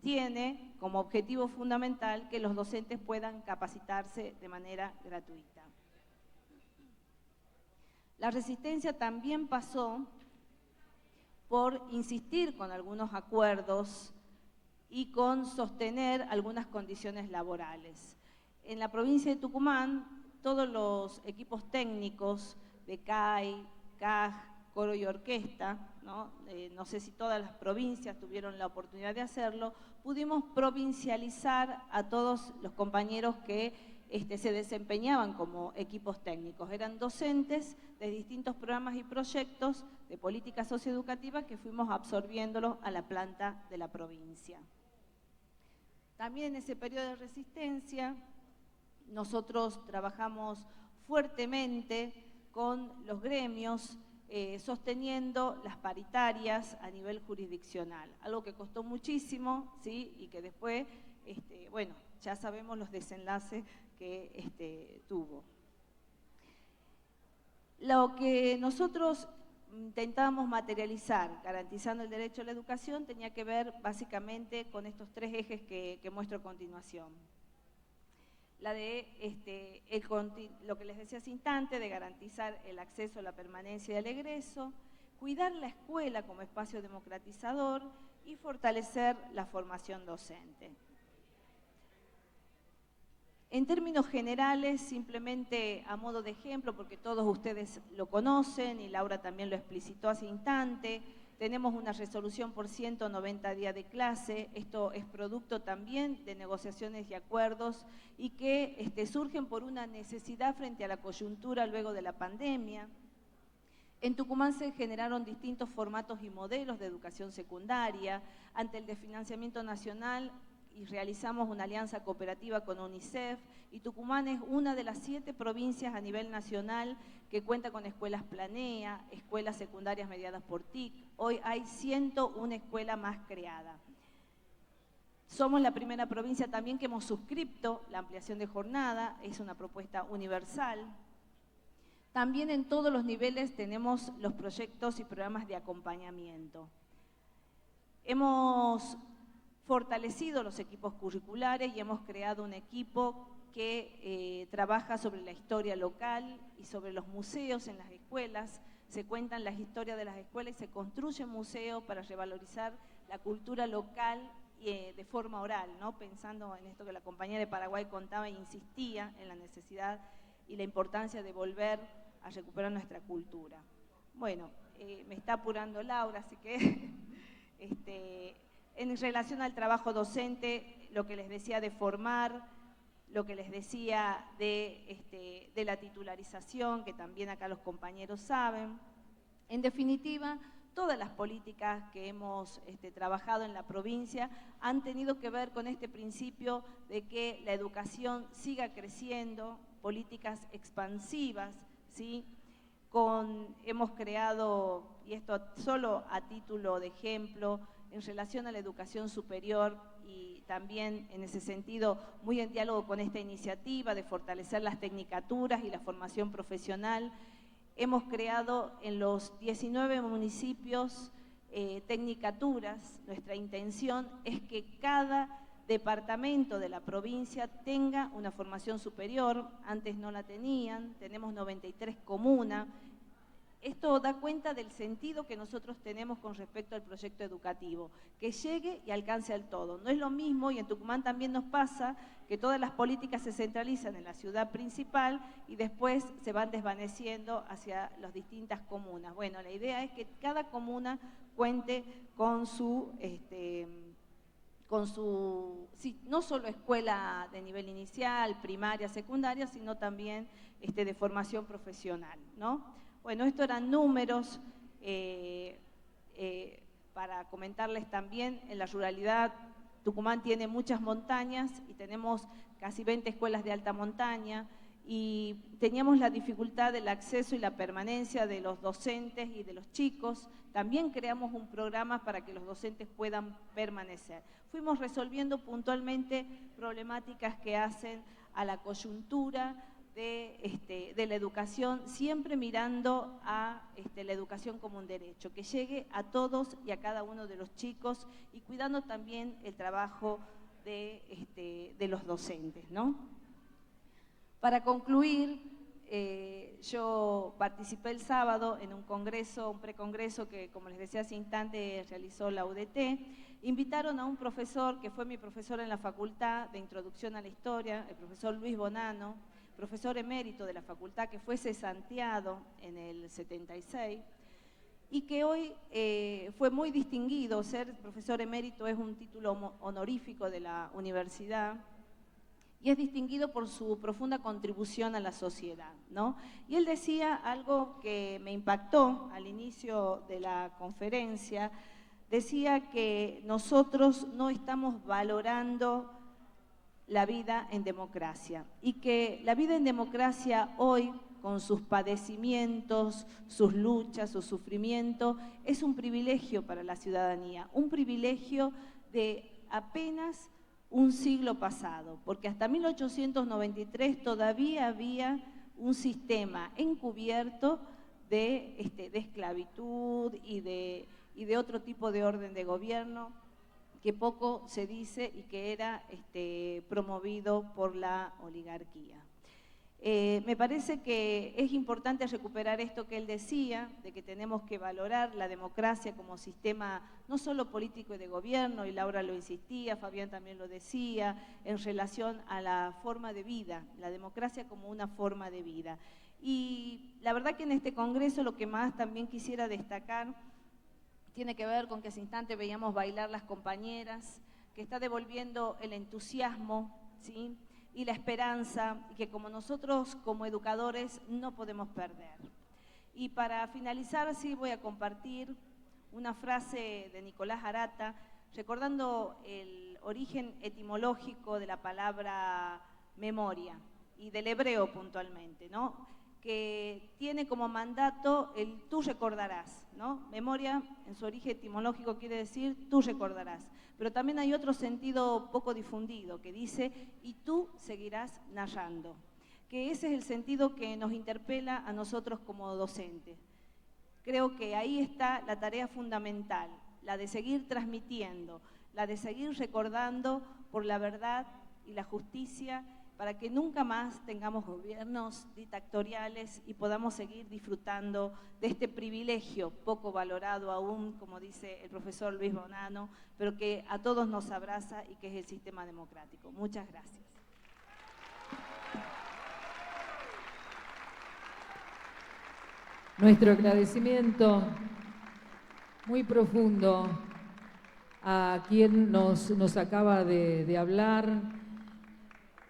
tiene como objetivo fundamental que los docentes puedan capacitarse de manera gratuita. La resistencia también pasó por insistir con algunos acuerdos y con sostener algunas condiciones laborales. En la provincia de Tucumán, todos los equipos técnicos de CAI, CAJ, coro y orquesta, no sé si todas las provincias tuvieron la oportunidad de hacerlo, pudimos provincializar a todos los compañeros que se desempeñaban como equipos técnicos. Eran docentes de distintos programas y proyectos de política socioeducativa que fuimos absorbiéndolos a la planta de la provincia. También en ese periodo de resistencia, nosotros trabajamos fuertemente con los gremios, sosteniendo las paritarias a nivel jurisdiccional, algo que costó muchísimo, ¿sí? Y que después, bueno, ya sabemos los desenlaces que tuvo. Lo que nosotros intentábamos materializar, garantizando el derecho a la educación, tenía que ver básicamente con estos tres ejes que muestro a continuación. La de lo que les decía hace instante, de garantizar el acceso, la permanencia y el egreso, cuidar la escuela como espacio democratizador y fortalecer la formación docente. En términos generales, simplemente a modo de ejemplo, porque todos ustedes lo conocen y Laura también lo explicitó hace instante, tenemos una resolución por 190 días de clase. Esto es producto también de negociaciones y acuerdos y que surgen por una necesidad frente a la coyuntura luego de la pandemia. En Tucumán se generaron distintos formatos y modelos de educación secundaria. Ante el desfinanciamiento nacional y realizamos una alianza cooperativa con UNICEF, y Tucumán es una de las 7 provincias a nivel nacional que cuenta con escuelas Planea, escuelas secundarias mediadas por TIC. Hoy hay 101 escuelas más creadas. Somos la primera provincia también que hemos suscrito la ampliación de jornada, es una propuesta universal. También en todos los niveles tenemos los proyectos y programas de acompañamiento. Hemos fortalecido los equipos curriculares y hemos creado un equipo que trabaja sobre la historia local y sobre los museos en las escuelas. Se cuentan las historias de las escuelas y se construyen museos para revalorizar la cultura local de forma oral, ¿no? Pensando en esto que la compañera de Paraguay contaba e insistía en la necesidad y la importancia de volver a recuperar nuestra cultura. Bueno, me está apurando Laura, así que en relación al trabajo docente, lo que les decía de formar, lo que les decía de la titularización, que también acá los compañeros saben. En definitiva, todas las políticas que hemos trabajado en la provincia han tenido que ver con este principio de que la educación siga creciendo, políticas expansivas, ¿sí? Hemos creado, y esto solo a título de ejemplo, en relación a la educación superior y también en ese sentido muy en diálogo con esta iniciativa de fortalecer las tecnicaturas y la formación profesional, hemos creado en los 19 municipios tecnicaturas. Nuestra intención es que cada departamento de la provincia tenga una formación superior, antes no la tenían, tenemos 93 comunas. Esto da cuenta del sentido que nosotros tenemos con respecto al proyecto educativo, que llegue y alcance al todo. No es lo mismo, y en Tucumán también nos pasa, que todas las políticas se centralizan en la ciudad principal y después se van desvaneciendo hacia las distintas comunas. Bueno, la idea es que cada comuna cuente con no solo escuela de nivel inicial, primaria, secundaria, sino también de formación profesional, ¿no? Bueno, estos eran números para comentarles también. En la ruralidad, Tucumán tiene muchas montañas y tenemos casi 20 escuelas de alta montaña y teníamos la dificultad del acceso y la permanencia de los docentes y de los chicos. También creamos un programa para que los docentes puedan permanecer. Fuimos resolviendo puntualmente problemáticas que hacen a la coyuntura de la educación, siempre mirando a la educación como un derecho, que llegue a todos y a cada uno de los chicos y cuidando también el trabajo de los docentes, ¿no? Para concluir, yo participé el sábado en un congreso, un precongreso que, como les decía hace instante, realizó la UDT. Invitaron a un profesor que fue mi profesor en la Facultad de Introducción a la Historia, el profesor Luis Bonano, profesor emérito de la facultad, que fue cesanteado en el 76 y que hoy fue muy distinguido. Ser profesor emérito es un título honorífico de la universidad y es distinguido por su profunda contribución a la sociedad, ¿no? Y él decía algo que me impactó al inicio de la conferencia, decía que nosotros no estamos valorando la vida en democracia y que la vida en democracia hoy, con sus padecimientos, sus luchas, su sufrimiento, es un privilegio para la ciudadanía, un privilegio de apenas un siglo pasado, porque hasta 1893 todavía había un sistema encubierto de esclavitud y de otro tipo de orden de gobierno que poco se dice y que era promovido por la oligarquía. Me parece que es importante recuperar esto que él decía, de que tenemos que valorar la democracia como sistema no solo político y de gobierno, y Laura lo insistía, Fabián también lo decía, en relación a la forma de vida, la democracia como una forma de vida. Y la verdad que en este congreso lo que más también quisiera destacar tiene que ver con que hace instante veíamos bailar las compañeras, que está devolviendo el entusiasmo, ¿sí?, y la esperanza, y que como nosotros como educadores no podemos perder. Y para finalizar, sí voy a compartir una frase de Nicolás Arata, recordando el origen etimológico de la palabra memoria, y del hebreo puntualmente, ¿no?, que tiene como mandato el tú recordarás, ¿no? Memoria, en su origen etimológico, quiere decir tú recordarás. Pero también hay otro sentido poco difundido que dice y tú seguirás narrando. Que ese es el sentido que nos interpela a nosotros como docentes. Creo que ahí está la tarea fundamental, la de seguir transmitiendo, la de seguir recordando por la verdad y la justicia, para que nunca más tengamos gobiernos dictatoriales y podamos seguir disfrutando de este privilegio poco valorado aún, como dice el profesor Luis Bonanno, pero que a todos nos abraza y que es el sistema democrático. Muchas gracias. Nuestro agradecimiento muy profundo a quien nos acaba de hablar,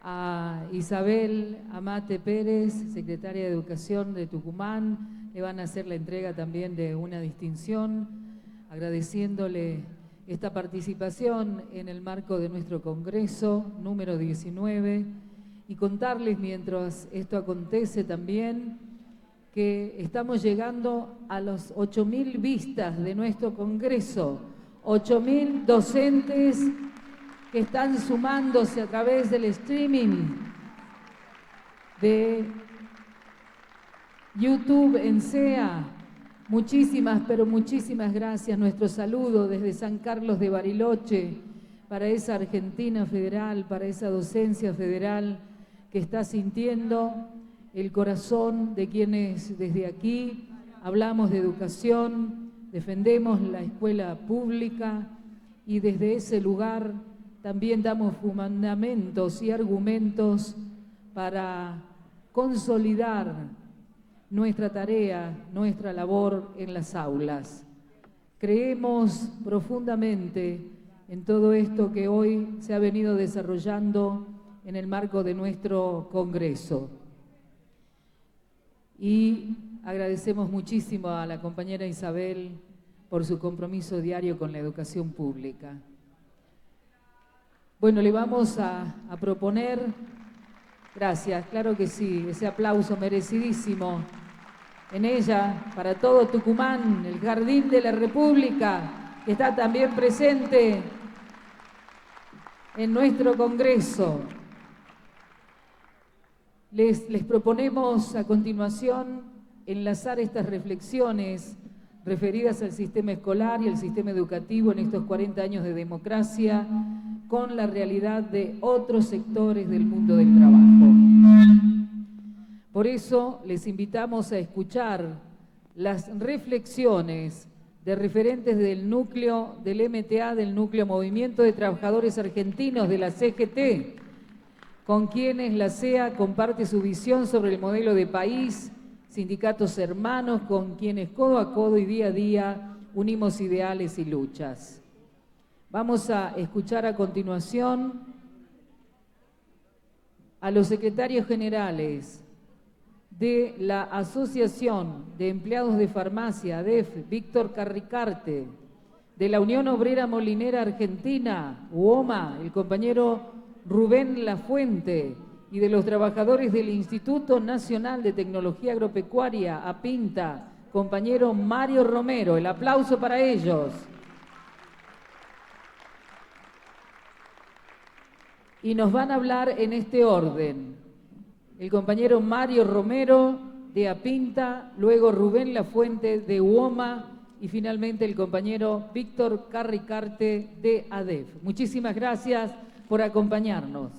a Isabel Amate Pérez, secretaria de Educación de Tucumán. Le van a hacer la entrega también de una distinción, agradeciéndole esta participación en el marco de nuestro Congreso número 19 y contarles mientras esto acontece también que estamos llegando a los 8.000 vistas de nuestro Congreso, 8.000 docentes que están sumándose a través del streaming de YouTube en SEA. Muchísimas, pero muchísimas gracias. Nuestro saludo desde San Carlos de Bariloche para esa Argentina federal, para esa docencia federal que está sintiendo el corazón de quienes desde aquí hablamos de educación, defendemos la escuela pública y desde ese lugar también damos fundamentos y argumentos para consolidar nuestra tarea, nuestra labor en las aulas. Creemos profundamente en todo esto que hoy se ha venido desarrollando en el marco de nuestro Congreso. Y agradecemos muchísimo a la compañera Isabel por su compromiso diario con la educación pública. Bueno, le vamos a proponer, gracias, claro que sí, ese aplauso merecidísimo en ella, para todo Tucumán, el Jardín de la República, que está también presente en nuestro Congreso. Les proponemos a continuación enlazar estas reflexiones referidas al sistema escolar y al sistema educativo en estos 40 años de democracia con la realidad de otros sectores del mundo del trabajo. Por eso les invitamos a escuchar las reflexiones de referentes del núcleo del MTA, del núcleo Movimiento de Trabajadores Argentinos de la CGT, con quienes la CEA comparte su visión sobre el modelo de país, sindicatos hermanos con quienes codo a codo y día a día unimos ideales y luchas. Vamos a escuchar a continuación a los secretarios generales de la Asociación de Empleados de Farmacia, ADEF, Víctor Carricarte, de la Unión Obrera Molinera Argentina, UOMA, el compañero Rubén Lafuente, y de los trabajadores del Instituto Nacional de Tecnología Agropecuaria, APINTA, compañero Mario Romero. El aplauso para ellos. Y nos van a hablar en este orden. el compañero Mario Romero de Apinta, luego Rubén Lafuente de UOMA y finalmente el compañero Víctor Carricarte de ADEF. Muchísimas gracias por acompañarnos.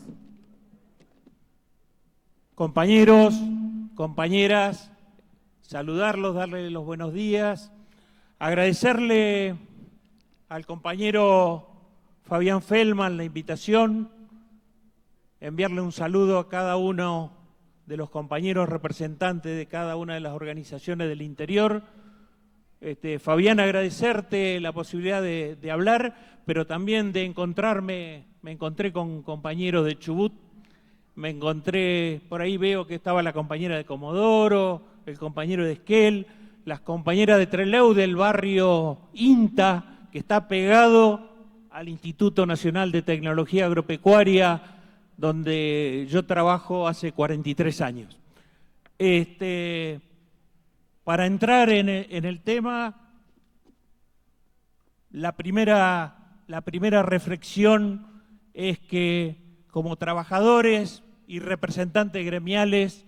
Compañeros, compañeras, saludarlos, darles los buenos días, agradecerle al compañero Fabián Feldman la invitación, enviarle un saludo a cada uno de los compañeros representantes de cada una de las organizaciones del interior. Fabián, agradecerte la posibilidad de hablar, pero también de encontrarme, me encontré con compañeros de Chubut, me encontré, por ahí veo que estaba la compañera de Comodoro, el compañero de Esquel, las compañeras de Trelew del barrio INTA, que está pegado al Instituto Nacional de Tecnología Agropecuaria, donde yo trabajo hace 43 años. Para entrar en el tema, la primera reflexión es que como trabajadores y representantes gremiales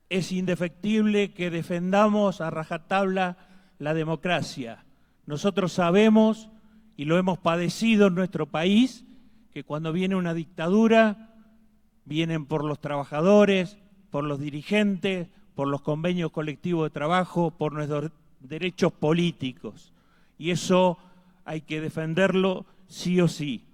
es indefectible que defendamos a rajatabla la democracia. Nosotros sabemos, y lo hemos padecido en nuestro país, que cuando viene una dictadura, vienen por los trabajadores, por los dirigentes, por los convenios colectivos de trabajo, por nuestros derechos políticos. Y eso hay que defenderlo sí o sí.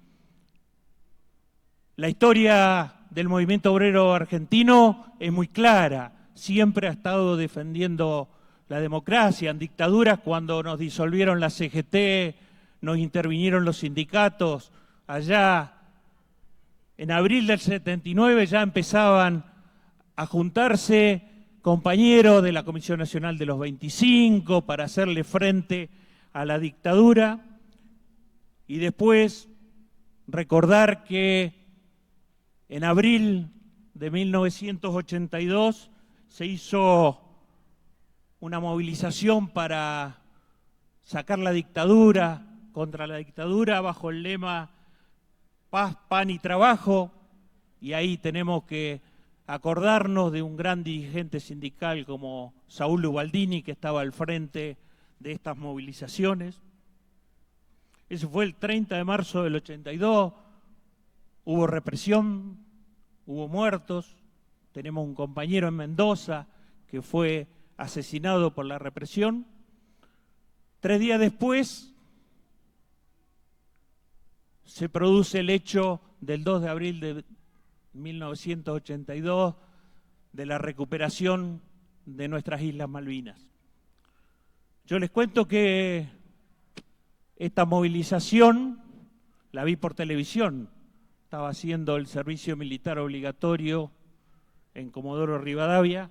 La historia del movimiento obrero argentino es muy clara. Siempre ha estado defendiendo la democracia. En dictaduras, cuando nos disolvieron la CGT, nos intervinieron los sindicatos. Allá, en abril del 79, ya empezaban a juntarse compañeros de la Comisión Nacional de los 25 para hacerle frente a la dictadura. Y después recordar que en abril de 1982 se hizo una movilización para sacar la dictadura, contra la dictadura, bajo el lema Paz, Pan y Trabajo, y ahí tenemos que acordarnos de un gran dirigente sindical como Saúl Ubaldini, que estaba al frente de estas movilizaciones. Eso fue el 30 de marzo del 82, hubo represión, hubo muertos, tenemos un compañero en Mendoza que fue asesinado por la represión. 3 días después se produce el hecho del 2 de abril de 1982 de la recuperación de nuestras Islas Malvinas. Yo les cuento que esta movilización la vi por televisión. Estaba haciendo el servicio militar obligatorio en Comodoro Rivadavia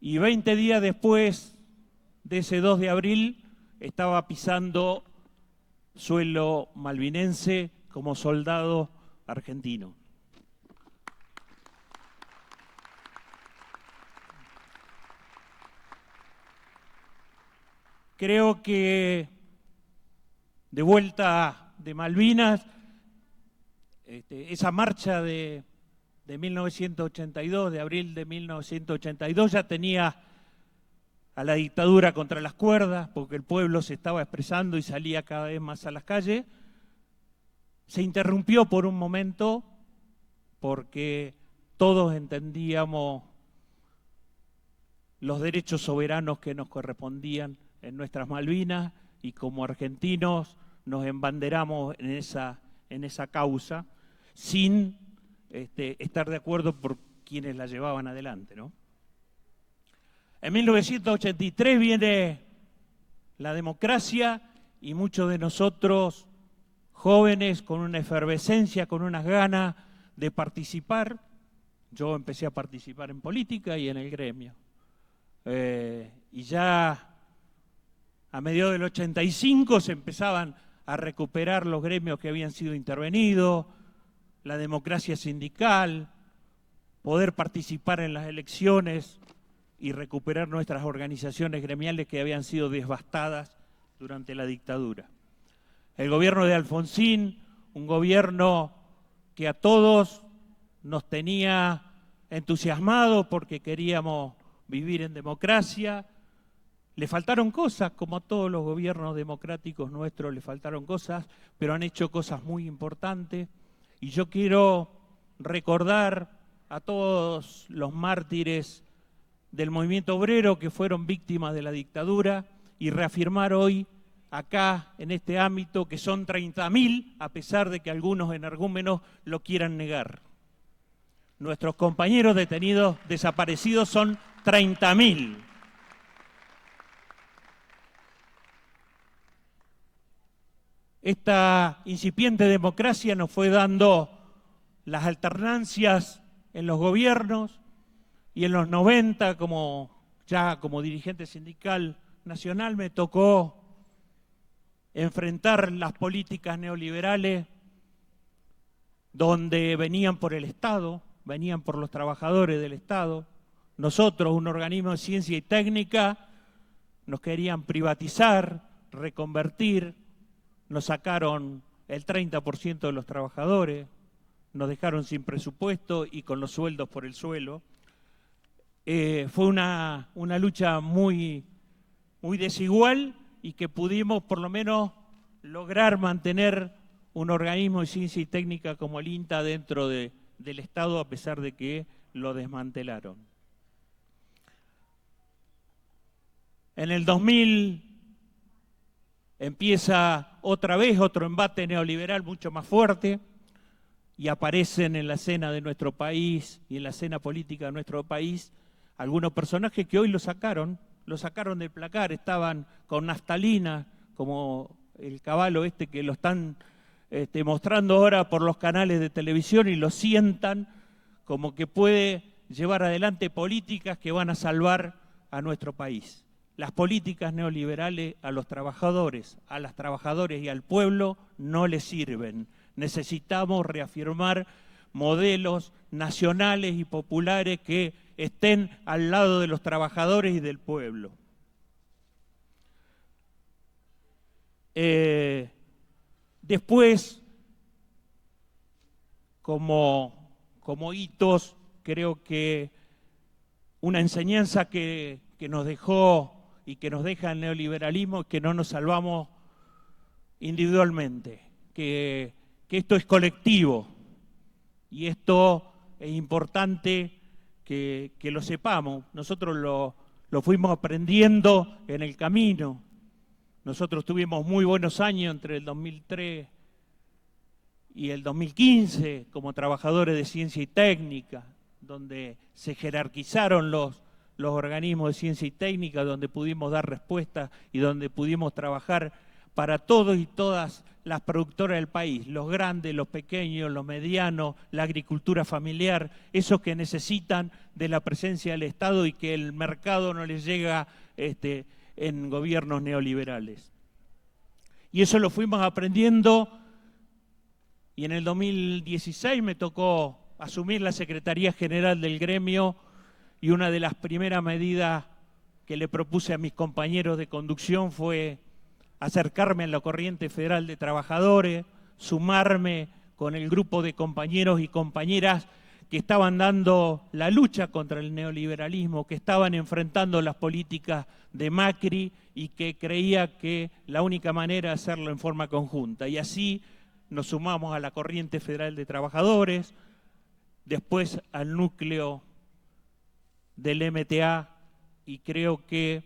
y 20 días después de ese 2 de abril estaba pisando suelo malvinense como soldado argentino. Creo que de vuelta de Malvinas, esa marcha de 1982, de abril de 1982, ya tenía a la dictadura contra las cuerdas, porque el pueblo se estaba expresando y salía cada vez más a las calles. Se interrumpió por un momento porque todos entendíamos los derechos soberanos que nos correspondían en nuestras Malvinas y como argentinos nos embanderamos en esa causa sin estar de acuerdo por quienes la llevaban adelante, ¿no? En 1983 viene la democracia y muchos de nosotros, jóvenes, con una efervescencia, con unas ganas de participar. Yo empecé a participar en política y en el gremio. Y ya a mediados del 85 se empezaban a recuperar los gremios que habían sido intervenidos, la democracia sindical, poder participar en las elecciones y recuperar nuestras organizaciones gremiales que habían sido devastadas durante la dictadura. El gobierno de Alfonsín, un gobierno que a todos nos tenía entusiasmados porque queríamos vivir en democracia. Le faltaron cosas, como a todos los gobiernos democráticos nuestros le faltaron cosas, pero han hecho cosas muy importantes. Y yo quiero recordar a todos los mártires del movimiento obrero que fueron víctimas de la dictadura y reafirmar hoy acá, en este ámbito, que son 30.000, a pesar de que algunos energúmenos lo quieran negar. Nuestros compañeros detenidos desaparecidos son 30.000. Esta incipiente democracia nos fue dando las alternancias en los gobiernos y en los 90, como dirigente sindical nacional, me tocó enfrentar las políticas neoliberales donde venían por el Estado, venían por los trabajadores del Estado. Nosotros, un organismo de ciencia y técnica, nos querían privatizar, reconvertir, nos sacaron el 30% de los trabajadores, nos dejaron sin presupuesto y con los sueldos por el suelo. Fue una lucha muy desigual y que pudimos por lo menos lograr mantener un organismo de ciencia y técnica como el INTA dentro del Estado, a pesar de que lo desmantelaron. En el 2000 empieza otra vez otro embate neoliberal mucho más fuerte y aparecen en la escena de nuestro país y en la escena política de nuestro país algunos personajes que hoy lo sacaron del placar, estaban con naftalina, como el caballo que lo están mostrando ahora por los canales de televisión y lo sientan como que puede llevar adelante políticas que van a salvar a nuestro país. Las políticas neoliberales a los trabajadores, a las trabajadoras y al pueblo no les sirven. Necesitamos reafirmar modelos nacionales y populares que estén al lado de los trabajadores y del pueblo. Después, como hitos, creo que una enseñanza que nos dejó y que nos deja el neoliberalismo es que no nos salvamos individualmente, que esto es colectivo y esto es importante que lo sepamos. Nosotros lo fuimos aprendiendo en el camino. Nosotros tuvimos muy buenos años entre el 2003 y el 2015 como trabajadores de ciencia y técnica, donde se jerarquizaron los organismos de ciencia y técnica, donde pudimos dar respuestas y donde pudimos trabajar para todos y todas las productoras del país, los grandes, los pequeños, los medianos, la agricultura familiar, esos que necesitan de la presencia del Estado y que el mercado no les llega en gobiernos neoliberales. Y eso lo fuimos aprendiendo y en el 2016 me tocó asumir la Secretaría General del gremio y una de las primeras medidas que le propuse a mis compañeros de conducción fue acercarme a la corriente federal de trabajadores, sumarme con el grupo de compañeros y compañeras que estaban dando la lucha contra el neoliberalismo, que estaban enfrentando las políticas de Macri y que creía que la única manera era hacerlo en forma conjunta. Y así nos sumamos a la corriente federal de trabajadores, después al núcleo del MTA, y creo que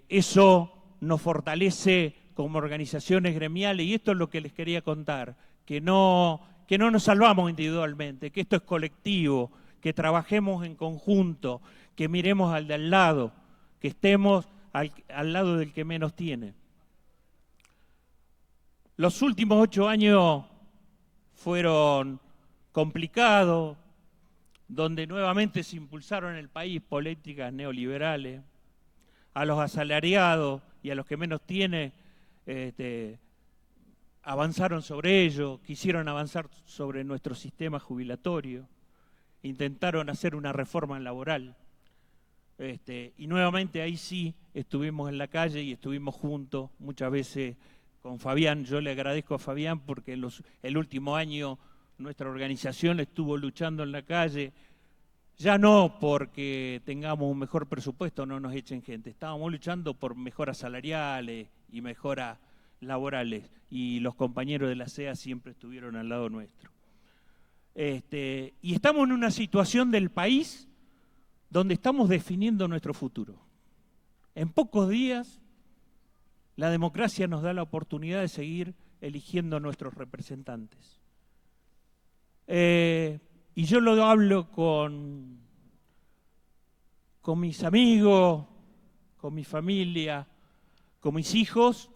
eso nos fortalece como organizaciones gremiales, y esto es lo que les quería contar, que no nos salvamos individualmente, que esto es colectivo, que trabajemos en conjunto, que miremos al de al lado, que estemos al lado del que menos tiene. Los últimos 8 años fueron complicados, donde nuevamente se impulsaron en el país políticas neoliberales. A los asalariados y a los que menos tienen avanzaron sobre ello, quisieron avanzar sobre nuestro sistema jubilatorio, intentaron hacer una reforma laboral. Y nuevamente ahí sí estuvimos en la calle y estuvimos juntos, muchas veces con Fabián. Yo le agradezco a Fabián porque el último año nuestra organización estuvo luchando en la calle, ya no porque tengamos un mejor presupuesto, no nos echen gente, estábamos luchando por mejoras salariales y mejoras laborales, y los compañeros de la CEA siempre estuvieron al lado nuestro. Y estamos en una situación del país donde estamos definiendo nuestro futuro. En pocos días, la democracia nos da la oportunidad de seguir eligiendo a nuestros representantes. Y yo lo hablo con mis amigos, con mi familia, con mis hijos,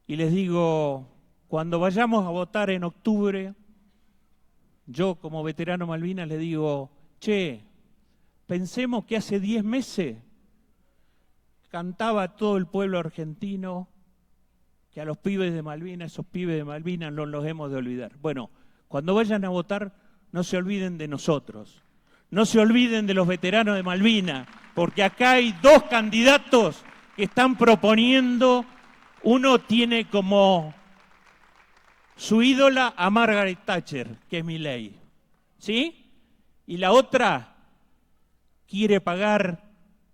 y les digo, cuando vayamos a votar en octubre, yo como veterano Malvinas les digo, che, pensemos que hace 10 meses cantaba todo el pueblo argentino que a los pibes de Malvinas, esos pibes de Malvinas no los hemos de olvidar. Bueno, cuando vayan a votar, no se olviden de nosotros, no se olviden de los veteranos de Malvinas, porque acá hay 2 candidatos que están proponiendo, uno tiene como su ídola a Margaret Thatcher, que es Milei, ¿sí? Y la otra quiere pagar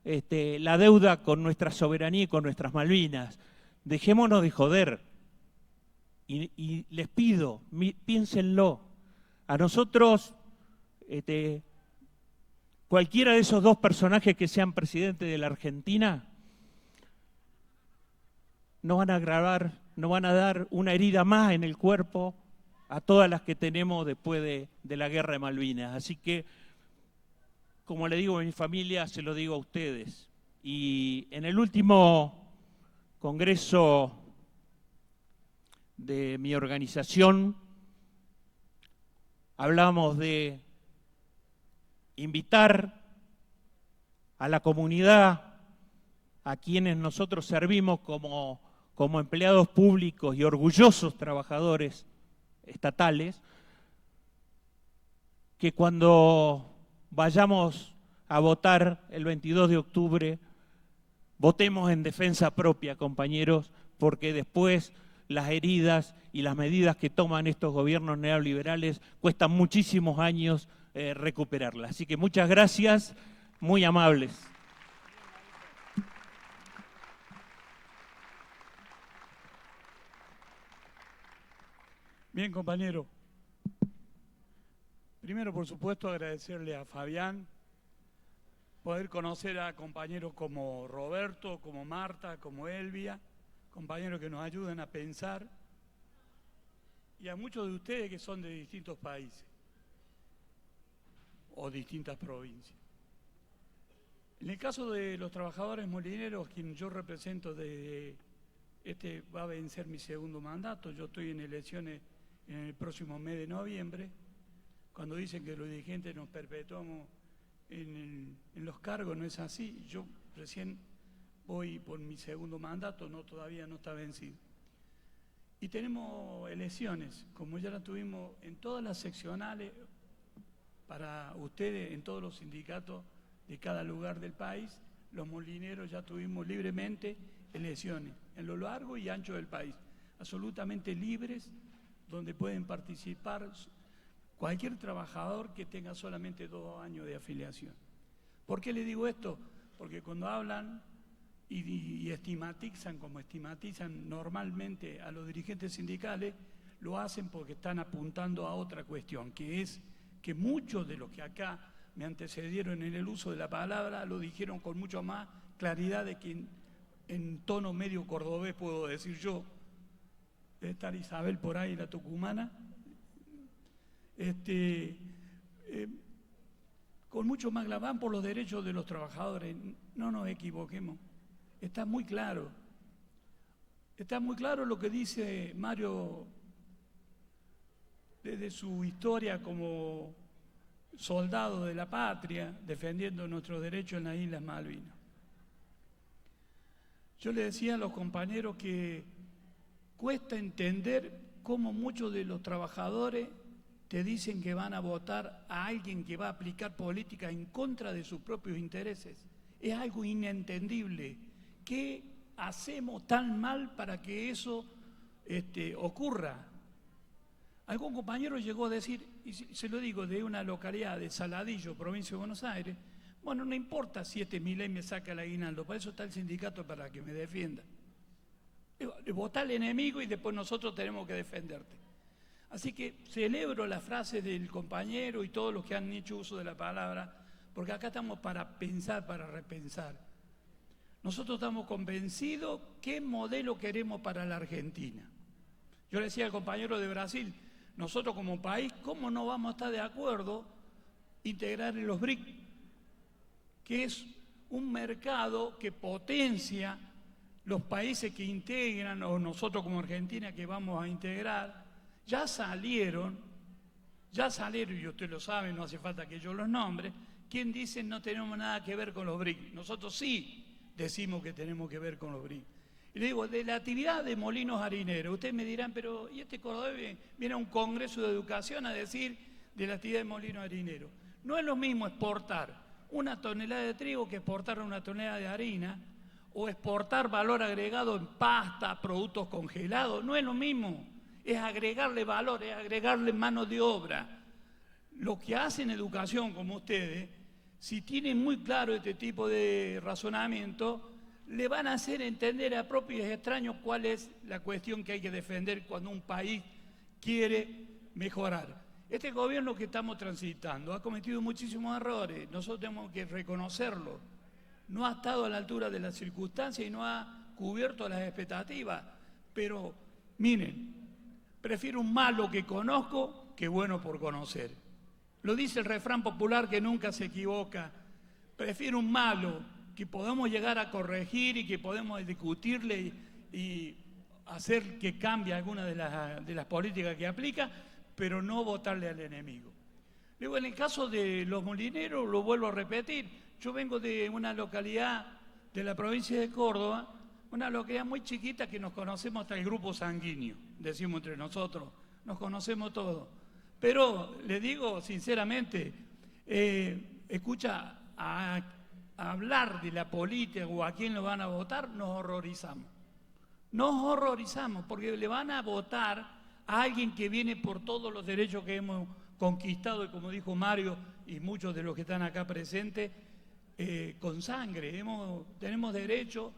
la deuda con nuestra soberanía y con nuestras Malvinas. Dejémonos de joder. Y les pido, piénsenlo. A nosotros, cualquiera de esos 2 personajes que sean presidentes de la Argentina, nos van a agravar, nos van a dar una herida más en el cuerpo a todas las que tenemos después de la guerra de Malvinas. Así que, como le digo a mi familia, se lo digo a ustedes. Y en el último congreso de mi organización, hablamos de invitar a la comunidad, a quienes nosotros servimos como empleados públicos y orgullosos trabajadores estatales, que cuando vayamos a votar el 22 de octubre, votemos en defensa propia, compañeros, porque después las heridas y las medidas que toman estos gobiernos neoliberales cuestan muchísimos años recuperarlas. Así que muchas gracias, muy amables. Bien, compañero. Primero, por supuesto, agradecerle a Fabián, poder conocer a compañeros como Roberto, como Marta, como Elvia, compañeros que nos ayudan a pensar, y a muchos de ustedes que son de distintos países o distintas provincias. En el caso de los trabajadores molineros, quien yo represento desde va a vencer mi segundo mandato, yo estoy en elecciones en el próximo mes de noviembre. Cuando dicen que los dirigentes nos perpetuamos en los cargos, no es así. Yo recién voy por mi segundo mandato, todavía no está vencido. Y tenemos elecciones, como ya las tuvimos en todas las seccionales, para ustedes, en todos los sindicatos de cada lugar del país, los molineros ya tuvimos libremente elecciones, en lo largo y ancho del país, absolutamente libres, donde pueden participar cualquier trabajador que tenga solamente 2 años de afiliación. ¿Por qué le digo esto? Porque cuando hablan y estigmatizan, como estigmatizan normalmente a los dirigentes sindicales, lo hacen porque están apuntando a otra cuestión, que es que muchos de los que acá me antecedieron en el uso de la palabra lo dijeron con mucho más claridad de que en tono medio cordobés puedo decir yo. Debe estar Isabel por ahí, la tucumana. Con mucho más van por los derechos de los trabajadores. No nos equivoquemos. Está muy claro. Está muy claro lo que dice Mario desde su historia como soldado de la patria, defendiendo nuestros derechos en las Islas Malvinas. Yo le decía a los compañeros que cuesta entender cómo muchos de los trabajadores te dicen que van a votar a alguien que va a aplicar políticas en contra de sus propios intereses. Es algo inentendible. ¿Qué hacemos tan mal para que eso ocurra? Algún compañero llegó a decir, y se lo digo, de una localidad de Saladillo, provincia de Buenos Aires, bueno, no importa si Milei me saca el aguinaldo, para eso está el sindicato para que me defienda. Votá al enemigo y después nosotros tenemos que defenderte. Así que celebro la frase del compañero y todos los que han hecho uso de la palabra, porque acá estamos para pensar, para repensar. Nosotros estamos convencidos qué modelo queremos para la Argentina. Yo le decía al compañero de Brasil, nosotros como país, ¿cómo no vamos a estar de acuerdo integrar en los BRIC? Que es un mercado que potencia los países que integran, o nosotros como Argentina que vamos a integrar, ya salieron, y usted lo sabe, no hace falta que yo los nombre, quien dice no tenemos nada que ver con los BRIC. Nosotros sí decimos que tenemos que ver con los BRIC. Y le digo, de la actividad de molinos harineros, ustedes me dirán, pero ¿y este cordobés viene a un congreso de educación a decir de la actividad de molinos harineros? No es lo mismo exportar 1 tonelada de trigo que exportar 1 tonelada de harina, o exportar valor agregado en pasta, productos congelados, no es lo mismo. Es agregarle valor, es agregarle mano de obra. Lo que hacen educación como ustedes, si tienen muy claro este tipo de razonamiento, le van a hacer entender a propios y extraños cuál es la cuestión que hay que defender cuando un país quiere mejorar. Este gobierno que estamos transitando ha cometido muchísimos errores, nosotros tenemos que reconocerlo. No ha estado a la altura de las circunstancias y no ha cubierto las expectativas. Pero, miren, prefiero un malo que conozco que bueno por conocer. Lo dice el refrán popular que nunca se equivoca. Prefiero un malo que podamos llegar a corregir y que podemos discutirle y hacer que cambie alguna de las políticas que aplica, pero no votarle al enemigo. Luego, en el caso de los molineros, lo vuelvo a repetir, yo vengo de una localidad de la provincia de Córdoba, una localidad muy chiquita que nos conocemos hasta el grupo sanguíneo, decimos entre nosotros, nos conocemos todos. Pero le digo sinceramente, escucha, a hablar de la política o a quién lo van a votar, nos horrorizamos. Nos horrorizamos porque le van a votar a alguien que viene por todos los derechos que hemos conquistado, y como dijo Mario y muchos de los que están acá presentes, con sangre. Tenemos derechos,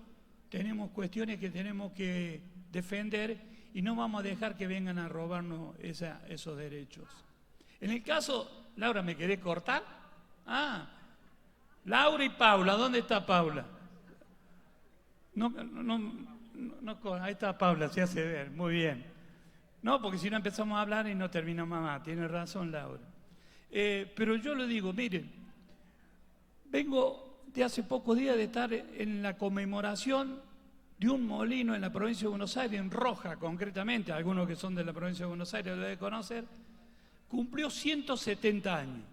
tenemos cuestiones que tenemos que defender y no vamos a dejar que vengan a robarnos esos derechos. En el caso, Laura, ¿me querés cortar? Laura y Paula, ¿dónde está Paula? No, ahí está Paula, se hace ver, muy bien. No, porque si no empezamos a hablar y no terminamos más, tiene razón Laura. Pero yo le digo, miren, vengo de hace pocos días de estar en la conmemoración de un molino en la provincia de Buenos Aires, en Roja concretamente, algunos que son de la provincia de Buenos Aires lo deben conocer, cumplió 170 años.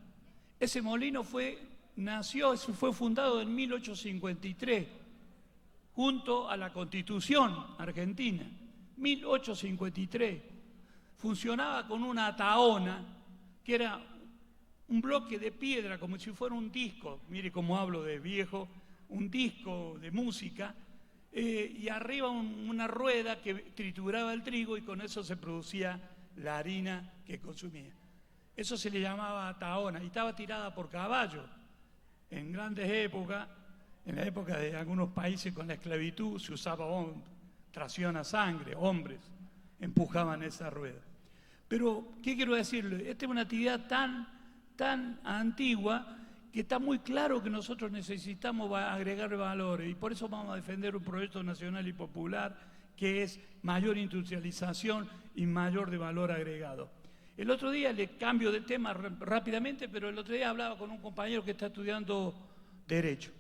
Ese molino fue fundado en 1853, junto a la Constitución Argentina, 1853. Funcionaba con una ataona, que era un bloque de piedra, como si fuera un disco, mire cómo hablo de viejo, un disco de música, y arriba una rueda que trituraba el trigo y con eso se producía la harina que consumía. Eso se le llamaba ataona y estaba tirada por caballo. En grandes épocas, en la época de algunos países con la esclavitud, se usaba tracción a sangre, hombres empujaban esa rueda. Pero, ¿qué quiero decirle? Esta es una actividad tan antigua que está muy claro que nosotros necesitamos agregar valores y por eso vamos a defender un proyecto nacional y popular que es mayor industrialización y mayor de valor agregado. El otro día, le cambio de tema rápidamente, pero el otro día hablaba con un compañero que está estudiando Derecho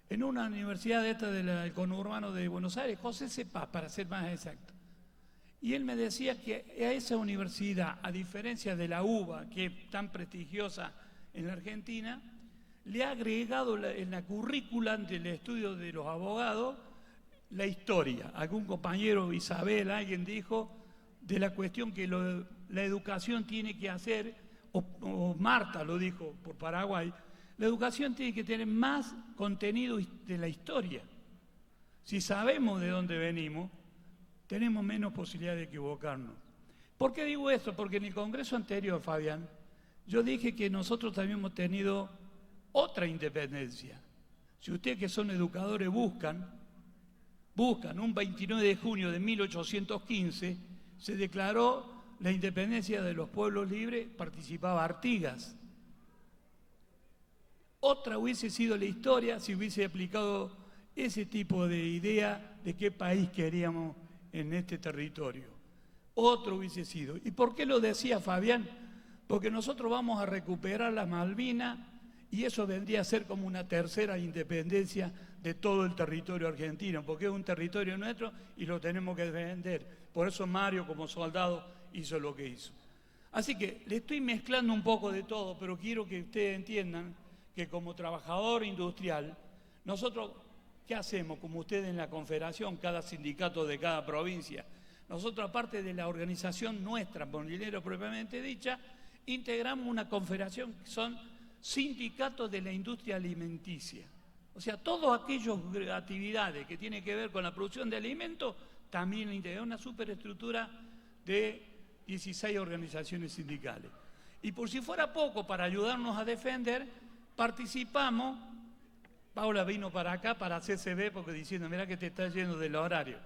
en una universidad del conurbano de Buenos Aires, José C. Paz, para ser más exacto. Y él me decía que a esa universidad, a diferencia de la UBA, que es tan prestigiosa en la Argentina, le ha agregado en la currícula del estudio de los abogados la historia. Algún compañero, Isabel, alguien dijo de la cuestión que la educación tiene que hacer, o Marta lo dijo por Paraguay, la educación tiene que tener más contenido de la historia. Si sabemos de dónde venimos, tenemos menos posibilidad de equivocarnos. ¿Por qué digo esto? Porque en el congreso anterior, Fabián, yo dije que nosotros también hemos tenido otra independencia. Si ustedes que son educadores buscan un 29 de junio de 1815, se declaró la independencia de los pueblos libres, participaba Artigas. Otra hubiese sido la historia si hubiese aplicado ese tipo de idea de qué país queríamos en este territorio. Otro hubiese sido. ¿Y por qué lo decía Fabián? Porque nosotros vamos a recuperar las Malvinas y eso vendría a ser como una tercera independencia de todo el territorio argentino, porque es un territorio nuestro y lo tenemos que defender. Por eso Mario, como soldado, hizo lo que hizo. Así que le estoy mezclando un poco de todo, pero quiero que ustedes entiendan que como trabajador industrial, nosotros, ¿qué hacemos? Como ustedes en la Confederación, cada sindicato de cada provincia, nosotros, aparte de la organización nuestra, molinero propiamente dicha, integramos una confederación que son sindicatos de la industria alimenticia. O sea, todas aquellas actividades que tienen que ver con la producción de alimentos, también integramos una superestructura de 16 organizaciones sindicales. Y por si fuera poco, para ayudarnos a defender, participamos. Paula vino para acá para hacerse ver porque diciendo, mirá que te está yendo del horario.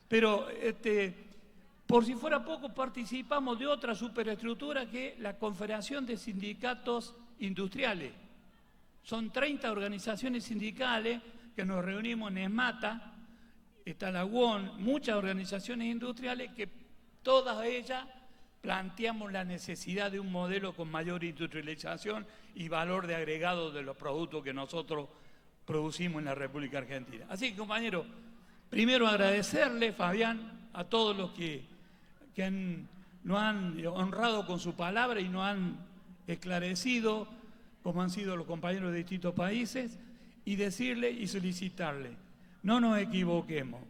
Pero por si fuera poco, participamos de otra superestructura que es la Confederación de Sindicatos Industriales. Son 30 organizaciones sindicales que nos reunimos en ESMATA, está la UON, muchas organizaciones industriales que todas ellas planteamos la necesidad de un modelo con mayor industrialización y valor de agregado de los productos que nosotros producimos en la República Argentina. Así que, compañeros, primero agradecerle, Fabián, a todos los que nos han honrado con su palabra y nos han esclarecido, como han sido los compañeros de distintos países, y decirle y solicitarle, no nos equivoquemos.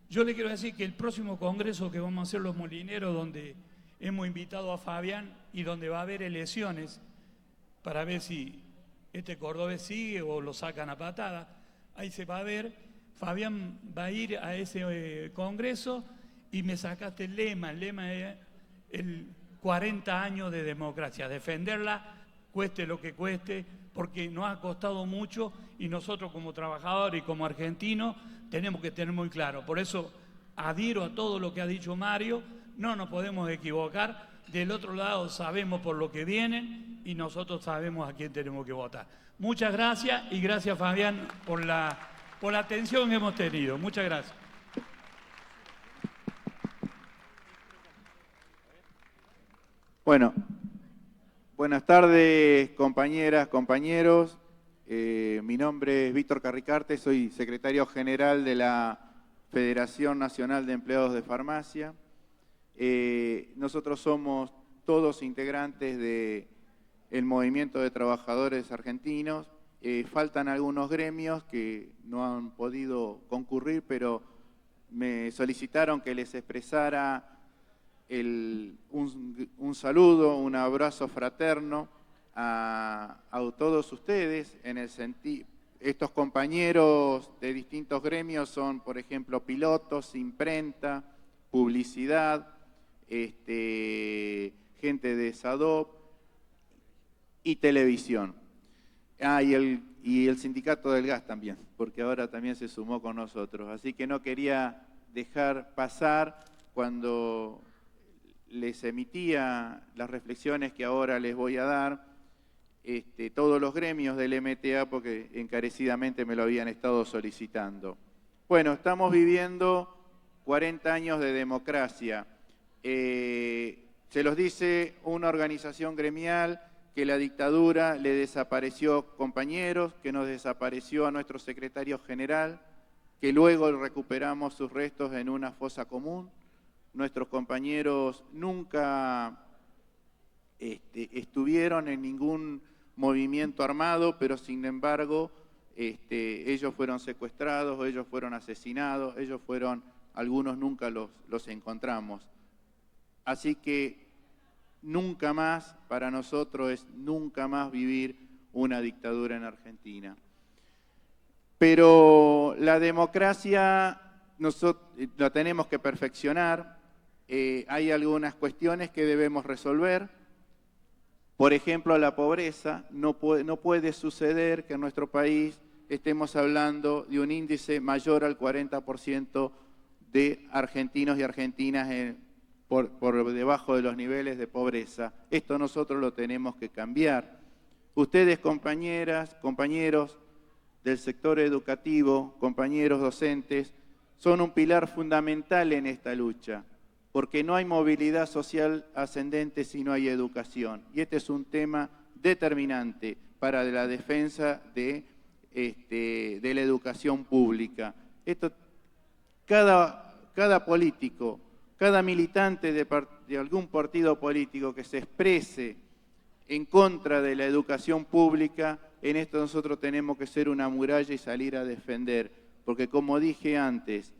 Yo le quiero decir que el próximo congreso que vamos a hacer los molineros, donde hemos invitado a Fabián y donde va a haber elecciones para ver si este cordobés sigue o lo sacan a patada, ahí se va a ver, Fabián va a ir a ese congreso y me sacaste el lema es el 40 años de democracia, defenderla cueste lo que cueste, porque nos ha costado mucho y nosotros como trabajadores y como argentinos tenemos que tener muy claro. Por eso adhiero a todo lo que ha dicho Mario, no nos podemos equivocar, del otro lado sabemos por lo que vienen y nosotros sabemos a quién tenemos que votar. Muchas gracias y gracias, Fabián, por la atención que hemos tenido. Muchas gracias. Bueno, buenas tardes, compañeras, compañeros. Mi nombre es Víctor Carricarte, soy secretario general de la Federación Nacional de Empleados de Farmacia. Nosotros somos todos integrantes del Movimiento de Trabajadores Argentinos. Faltan algunos gremios que no han podido concurrir, pero me solicitaron que les expresara un saludo, un abrazo fraterno a todos ustedes. Estos compañeros de distintos gremios son, por ejemplo, pilotos, imprenta, publicidad, gente de SADOP y televisión. Y el sindicato del gas también, porque ahora también se sumó con nosotros. Así que no quería dejar pasar cuando les emitía las reflexiones que ahora les voy a dar, todos los gremios del MTA, porque encarecidamente me lo habían estado solicitando. Bueno, estamos viviendo 40 años de democracia. Se los dice una organización gremial que la dictadura le desapareció compañeros, que nos desapareció a nuestro secretario general, que luego recuperamos sus restos en una fosa común. Nuestros compañeros nunca estuvieron en ningún movimiento armado, pero sin embargo ellos fueron secuestrados, ellos fueron asesinados, algunos nunca los encontramos. Así que nunca más, para nosotros es nunca más vivir una dictadura en Argentina. Pero la democracia nosotros la tenemos que perfeccionar. hay algunas cuestiones que debemos resolver. Por ejemplo, la pobreza. No puede suceder que en nuestro país estemos hablando de un índice mayor al 40% de argentinos y argentinas por debajo de los niveles de pobreza. Esto nosotros lo tenemos que cambiar. Ustedes, compañeras, compañeros del sector educativo, compañeros docentes, son un pilar fundamental en esta lucha, porque no hay movilidad social ascendente si no hay educación. Y este es un tema determinante para la defensa de la educación pública. Cada político, cada militante de algún partido político que se exprese en contra de la educación pública, en esto nosotros tenemos que ser una muralla y salir a defender, porque como dije antes,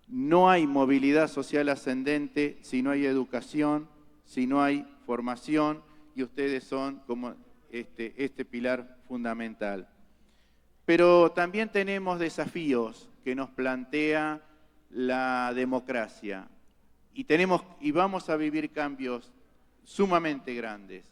no hay movilidad social ascendente si no hay educación, si no hay formación, y ustedes son como este pilar fundamental. Pero también tenemos desafíos que nos plantea la democracia, y vamos a vivir cambios sumamente grandes.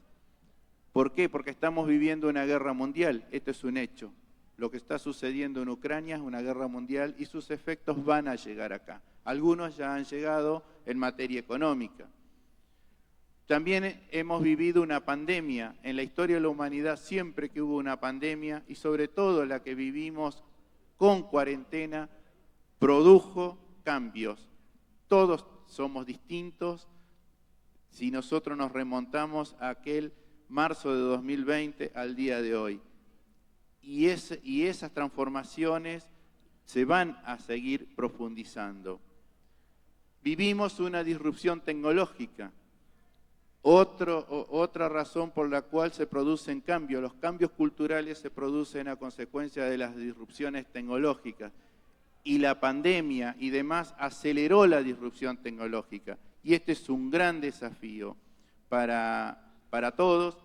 ¿Por qué? Porque estamos viviendo una guerra mundial, esto es un hecho. Lo que está sucediendo en Ucrania es una guerra mundial y sus efectos van a llegar acá. Algunos ya han llegado en materia económica. También hemos vivido una pandemia. En la historia de la humanidad, siempre que hubo una pandemia, y sobre todo la que vivimos con cuarentena, produjo cambios. Todos somos distintos si nosotros nos remontamos a aquel marzo de 2020 al día de hoy. Y esas transformaciones se van a seguir profundizando. Vivimos una disrupción tecnológica. Otra razón por la cual se producen cambios. Los cambios culturales se producen a consecuencia de las disrupciones tecnológicas. Y la pandemia y demás aceleró la disrupción tecnológica. Y este es un gran desafío para todos.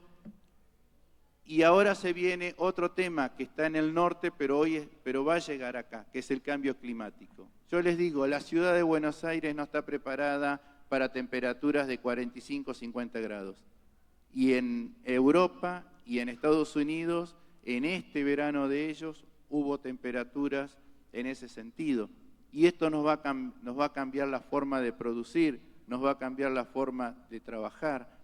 Y ahora se viene otro tema que está en el norte, pero va a llegar acá, que es el cambio climático. Yo les digo, la ciudad de Buenos Aires no está preparada para temperaturas de 45 o 50 grados. Y en Europa y en Estados Unidos, en este verano de ellos, hubo temperaturas en ese sentido. Y esto nos va a cambiar la forma de producir, nos va a cambiar la forma de trabajar.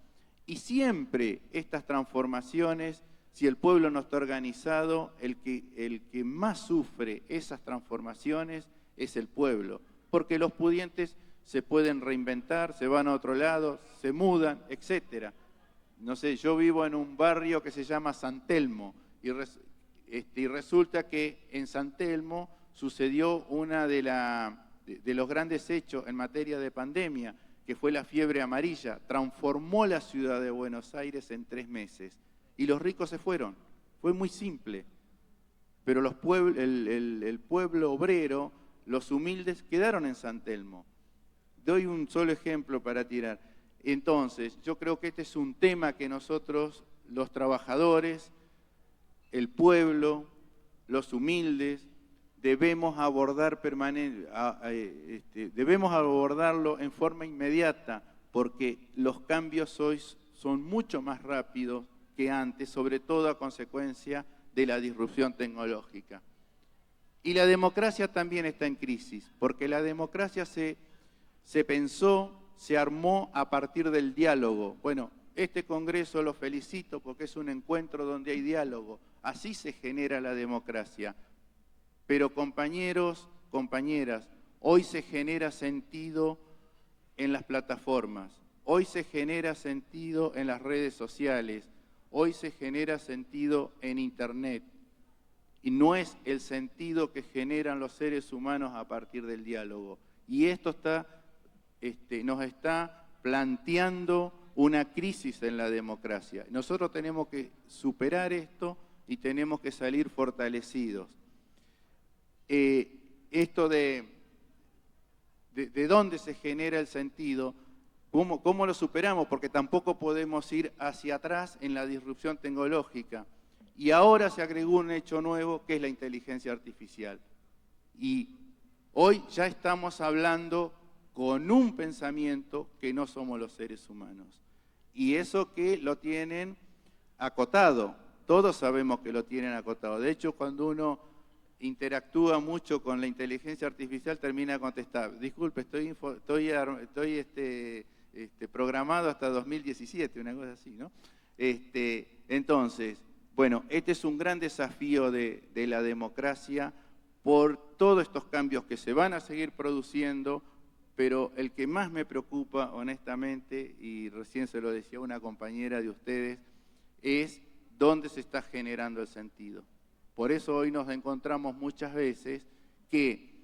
Y siempre estas transformaciones, si el pueblo no está organizado, el que más sufre esas transformaciones es el pueblo. Porque los pudientes se pueden reinventar, se van a otro lado, se mudan, etc. No sé, yo vivo en un barrio que se llama San Telmo y resulta que en San Telmo sucedió una de los grandes hechos en materia de pandemia, que fue la fiebre amarilla. Transformó la ciudad de Buenos Aires en 3 meses. Y los ricos se fueron. Fue muy simple. Pero el pueblo obrero, los humildes, quedaron en San Telmo. Doy un solo ejemplo para tirar. Entonces, yo creo que este es un tema que nosotros, los trabajadores, el pueblo, los humildes, debemos abordarlo en forma inmediata, porque los cambios hoy son mucho más rápidos que antes, sobre todo a consecuencia de la disrupción tecnológica. Y la democracia también está en crisis, porque la democracia se pensó, se armó a partir del diálogo. Bueno, este congreso lo felicito porque es un encuentro donde hay diálogo. Así se genera la democracia. Pero compañeros, compañeras, hoy se genera sentido en las plataformas, hoy se genera sentido en las redes sociales, hoy se genera sentido en Internet. Y no es el sentido que generan los seres humanos a partir del diálogo. Y esto nos está planteando una crisis en la democracia. Nosotros tenemos que superar esto y tenemos que salir fortalecidos. Esto de dónde se genera el sentido, ¿cómo lo superamos? Porque tampoco podemos ir hacia atrás en la disrupción tecnológica. Y ahora se agregó un hecho nuevo que es la inteligencia artificial. Y hoy ya estamos hablando con un pensamiento que no somos los seres humanos. Y eso que lo tienen acotado, todos sabemos que lo tienen acotado. De hecho, cuando uno interactúa mucho con la inteligencia artificial, termina contestar, disculpe, estoy programado hasta 2017, una cosa así, ¿no? Entonces, bueno, este es un gran desafío de la democracia por todos estos cambios que se van a seguir produciendo, pero el que más me preocupa, honestamente, y recién se lo decía una compañera de ustedes, es dónde se está generando el sentido. Por eso hoy nos encontramos muchas veces que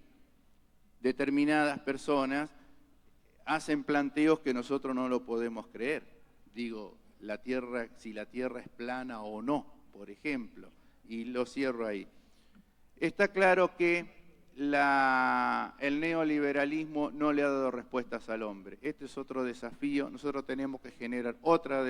determinadas personas hacen planteos que nosotros no lo podemos creer. Digo, si la Tierra es plana o no, por ejemplo, y lo cierro ahí. Está claro que el neoliberalismo no le ha dado respuestas al hombre. Este es otro desafío. Nosotros tenemos que generar otra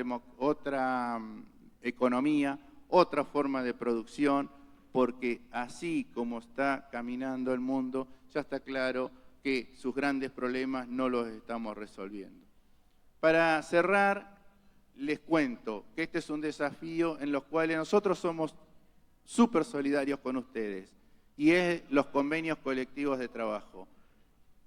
economía, otra forma de producción, porque así como está caminando el mundo, ya está claro que sus grandes problemas no los estamos resolviendo. Para cerrar, les cuento que este es un desafío en los cuales nosotros somos súper solidarios con ustedes, y es los convenios colectivos de trabajo.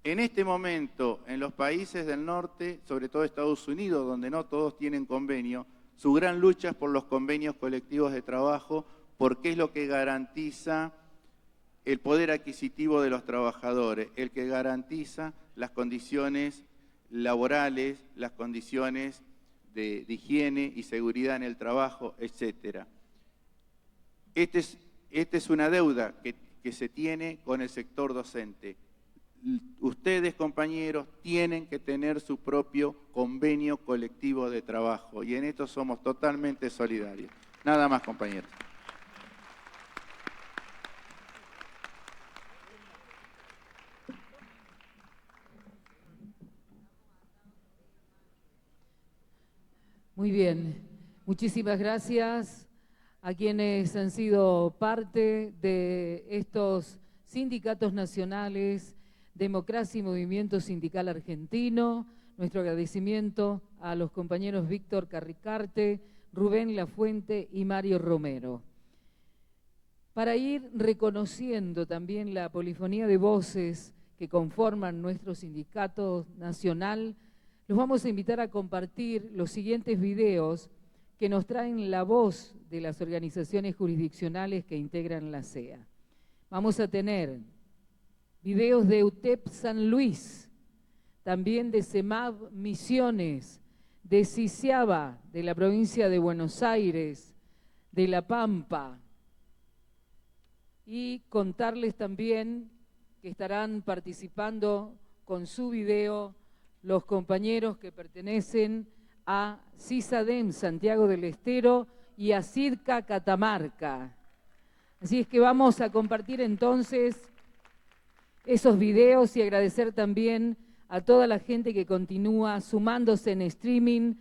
En este momento, en los países del norte, sobre todo Estados Unidos, donde no todos tienen convenio, su gran lucha es por los convenios colectivos de trabajo, porque es lo que garantiza el poder adquisitivo de los trabajadores, el que garantiza las condiciones laborales, las condiciones de higiene y seguridad en el trabajo, etc. Esta es una deuda que se tiene con el sector docente. Ustedes, compañeros, tienen que tener su propio convenio colectivo de trabajo, y en esto somos totalmente solidarios. Nada más, compañeros. Muy bien, muchísimas gracias a quienes han sido parte de estos sindicatos nacionales, Democracia y Movimiento Sindical Argentino. Nuestro agradecimiento a los compañeros Víctor Carricarte, Rubén Lafuente y Mario Romero. Para ir reconociendo también la polifonía de voces que conforman nuestro sindicato nacional, los vamos a invitar a compartir los siguientes videos que nos traen la voz de las organizaciones jurisdiccionales que integran la CEA. Vamos a tener videos de UTEP San Luis, también de CEMAV Misiones, de CICIABA, de la provincia de Buenos Aires, de La Pampa, y contarles también que estarán participando con su video los compañeros que pertenecen a CISADEM Santiago del Estero y a CIDCA Catamarca. Así es que vamos a compartir entonces esos videos y agradecer también a toda la gente que continúa sumándose en streaming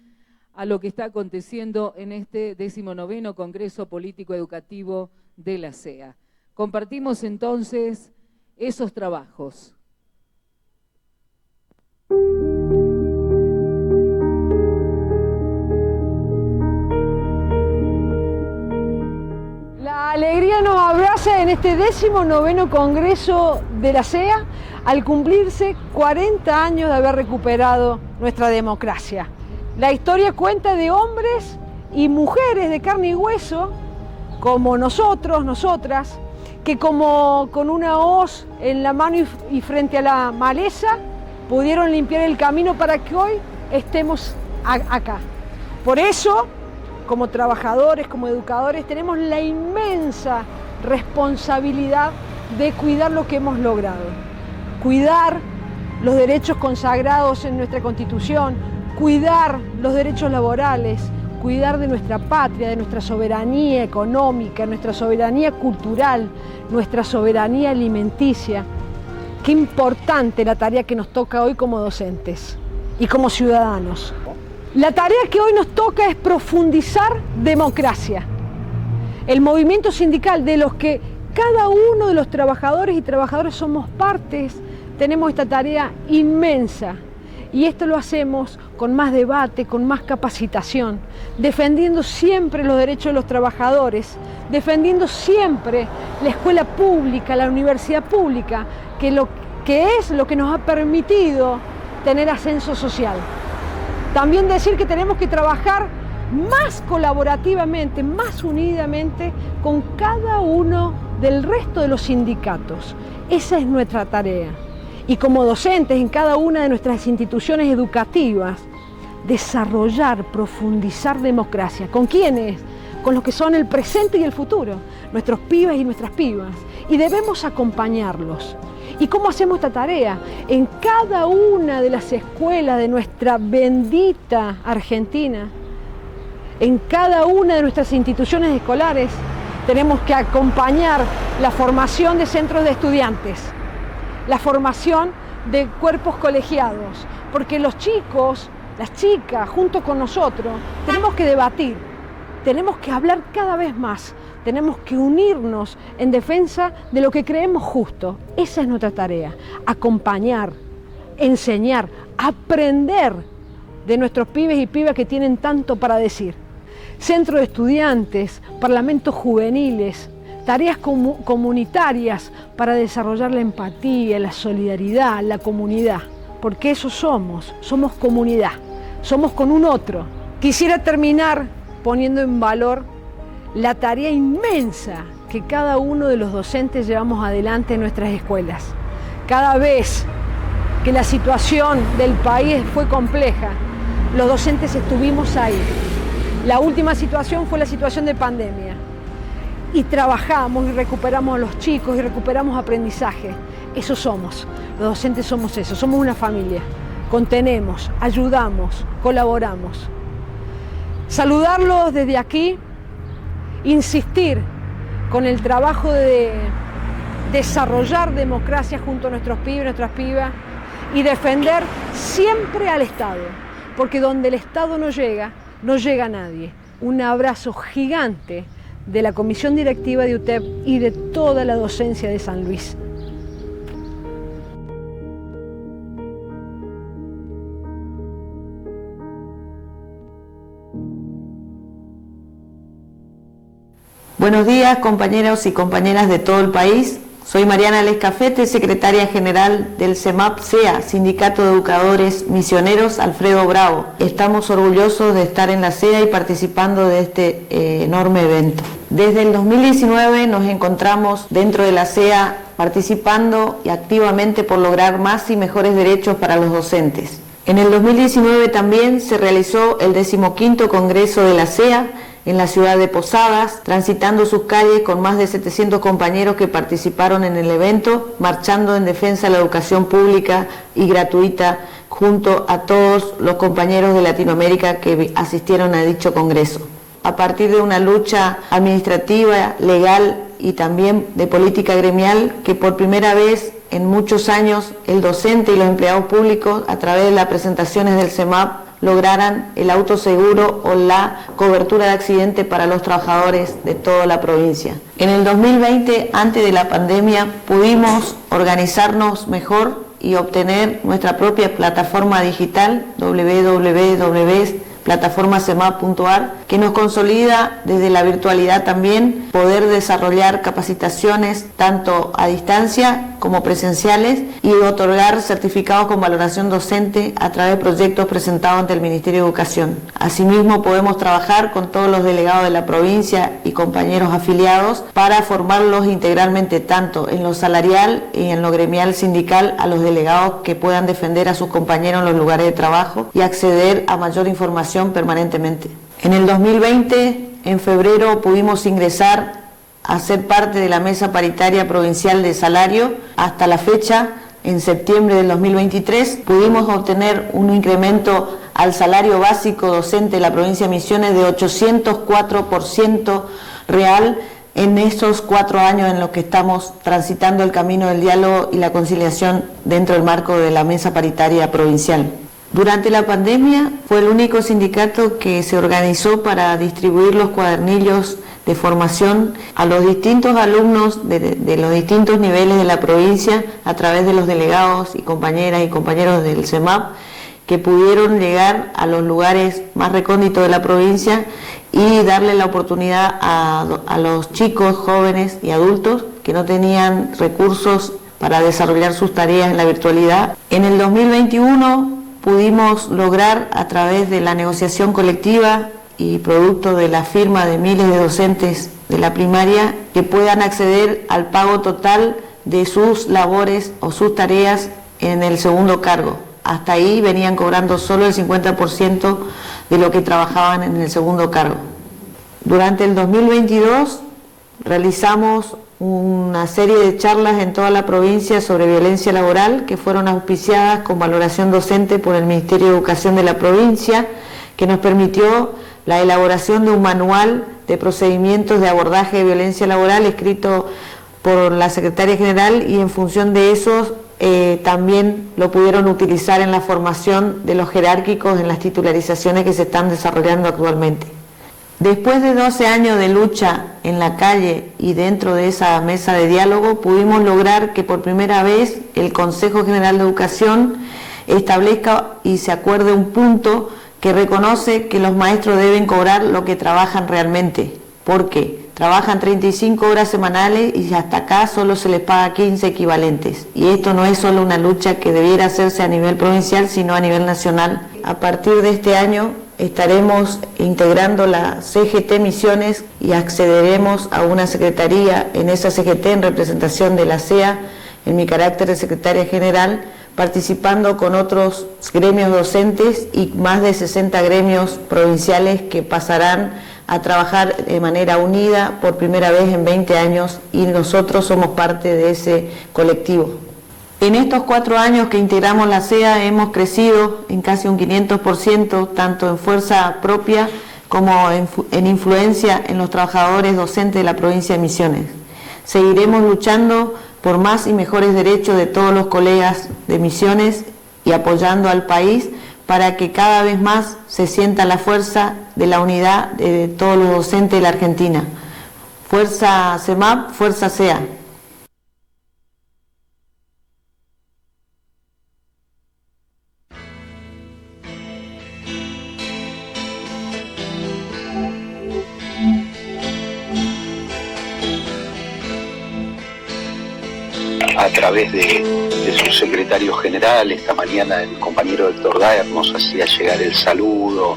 a lo que está aconteciendo en este 19º Congreso Político Educativo de la CEA. Compartimos entonces esos trabajos. La alegría nos abraza en este 19º Congreso de la CEA al cumplirse 40 años de haber recuperado nuestra democracia. La historia cuenta de hombres y mujeres de carne y hueso, como nosotros, nosotras, que como con una hoz en la mano y frente a la maleza, pudieron limpiar el camino para que hoy estemos acá. Por eso, como trabajadores, como educadores, tenemos la inmensa responsabilidad de cuidar lo que hemos logrado. Cuidar los derechos consagrados en nuestra Constitución, cuidar los derechos laborales, cuidar de nuestra patria, de nuestra soberanía económica, nuestra soberanía cultural, nuestra soberanía alimenticia. Qué importante la tarea que nos toca hoy como docentes y como ciudadanos. La tarea que hoy nos toca es profundizar democracia. El movimiento sindical de los que cada uno de los trabajadores y trabajadoras somos partes tenemos esta tarea inmensa. Y esto lo hacemos con más debate, con más capacitación, defendiendo siempre los derechos de los trabajadores, defendiendo siempre la escuela pública, la universidad pública, que es lo que nos ha permitido tener ascenso social. También decir que tenemos que trabajar más colaborativamente, más unidamente con cada uno del resto de los sindicatos. Esa es nuestra tarea. Y como docentes en cada una de nuestras instituciones educativas, desarrollar, profundizar democracia. ¿Con quiénes? Con los que son el presente y el futuro, nuestros pibes y nuestras pibas. Y debemos acompañarlos. ¿Y cómo hacemos esta tarea? En cada una de las escuelas de nuestra bendita Argentina, en cada una de nuestras instituciones escolares, tenemos que acompañar la formación de centros de estudiantes, la formación de cuerpos colegiados, porque los chicos, las chicas, junto con nosotros, tenemos que debatir, tenemos que hablar cada vez más, tenemos que unirnos en defensa de lo que creemos justo. Esa es nuestra tarea, acompañar, enseñar, aprender de nuestros pibes y pibas que tienen tanto para decir. Centro de estudiantes, parlamentos juveniles, tareas comunitarias para desarrollar la empatía, la solidaridad, la comunidad, porque eso somos comunidad, somos con un otro. Quisiera terminar poniendo en valor la tarea inmensa que cada uno de los docentes llevamos adelante en nuestras escuelas. Cada vez que la situación del país fue compleja, los docentes estuvimos ahí. La última situación fue la situación de pandemia. Y trabajamos y recuperamos a los chicos y recuperamos aprendizaje. Eso somos, los docentes somos eso, somos una familia. Contenemos, ayudamos, colaboramos. Saludarlos desde aquí, insistir con el trabajo de desarrollar democracia junto a nuestros pibes y nuestras pibas y defender siempre al Estado, porque donde el Estado no llega nadie. Un abrazo gigante de la Comisión Directiva de UTEP y de toda la docencia de San Luis. Buenos días, compañeros y compañeras de todo el país. Soy Mariana Lescafete, secretaria general del CEMAP-SEA, Sindicato de Educadores Misioneros Alfredo Bravo. Estamos orgullosos de estar en la SEA y participando de este enorme evento. Desde el 2019 nos encontramos dentro de la SEA participando y activamente por lograr más y mejores derechos para los docentes. En el 2019 también se realizó el 15º Congreso de la SEA en la ciudad de Posadas, transitando sus calles con más de 700 compañeros que participaron en el evento, marchando en defensa de la educación pública y gratuita junto a todos los compañeros de Latinoamérica que asistieron a dicho congreso. A partir de una lucha administrativa, legal y también de política gremial, que por primera vez en muchos años el docente y los empleados públicos, a través de las presentaciones del CEMAP, lograran el autoseguro o la cobertura de accidente para los trabajadores de toda la provincia. En el 2020, antes de la pandemia, pudimos organizarnos mejor y obtener nuestra propia plataforma digital, www.plataformacemap.ar, que nos consolida desde la virtualidad también poder desarrollar capacitaciones tanto a distancia como presenciales y otorgar certificados con valoración docente a través de proyectos presentados ante el Ministerio de Educación. Asimismo, podemos trabajar con todos los delegados de la provincia y compañeros afiliados para formarlos integralmente tanto en lo salarial y en lo gremial sindical a los delegados que puedan defender a sus compañeros en los lugares de trabajo y acceder a mayor información permanentemente. En el 2020, en febrero, pudimos ingresar a ser parte de la Mesa Paritaria Provincial de Salario. Hasta la fecha, en septiembre del 2023, pudimos obtener un incremento al salario básico docente de la provincia de Misiones de 804% real en esos 4 años en los que estamos transitando el camino del diálogo y la conciliación dentro del marco de la Mesa Paritaria Provincial. Durante la pandemia fue el único sindicato que se organizó para distribuir los cuadernillos de formación a los distintos alumnos de los distintos niveles de la provincia a través de los delegados y compañeras y compañeros del CEMAP, que pudieron llegar a los lugares más recónditos de la provincia y darle la oportunidad a los chicos, jóvenes y adultos que no tenían recursos para desarrollar sus tareas en la virtualidad. En el 2021 pudimos lograr, a través de la negociación colectiva y producto de la firma de miles de docentes de la primaria, que puedan acceder al pago total de sus labores o sus tareas en el segundo cargo. Hasta ahí venían cobrando solo el 50% de lo que trabajaban en el segundo cargo. Durante el 2022 realizamos una serie de charlas en toda la provincia sobre violencia laboral, que fueron auspiciadas con valoración docente por el Ministerio de Educación de la provincia, que nos permitió la elaboración de un manual de procedimientos de abordaje de violencia laboral escrito por la Secretaria General, y en función de eso también lo pudieron utilizar en la formación de los jerárquicos en las titularizaciones que se están desarrollando actualmente. Después de 12 años de lucha en la calle y dentro de esa mesa de diálogo, pudimos lograr que por primera vez el Consejo General de Educación establezca y se acuerde un punto que reconoce que los maestros deben cobrar lo que trabajan realmente, porque trabajan 35 horas semanales y hasta acá solo se les paga 15 equivalentes. Y esto no es solo una lucha que debiera hacerse a nivel provincial, sino a nivel nacional. A partir de este año estaremos integrando la CGT Misiones y accederemos a una secretaría en esa CGT en representación de la CEA, en mi carácter de secretaria general, participando con otros gremios docentes y más de 60 gremios provinciales que pasarán a trabajar de manera unida por primera vez en 20 años, y nosotros somos parte de ese colectivo. En estos 4 años que integramos la CEA hemos crecido en casi un 500%, tanto en fuerza propia como en influencia en los trabajadores docentes de la provincia de Misiones. Seguiremos luchando por más y mejores derechos de todos los colegas de Misiones y apoyando al país para que cada vez más se sienta la fuerza de la unidad de todos los docentes de la Argentina. Fuerza CEMAP, fuerza CEA. A través de su secretario general, esta mañana el compañero Héctor Daer nos hacía llegar el saludo,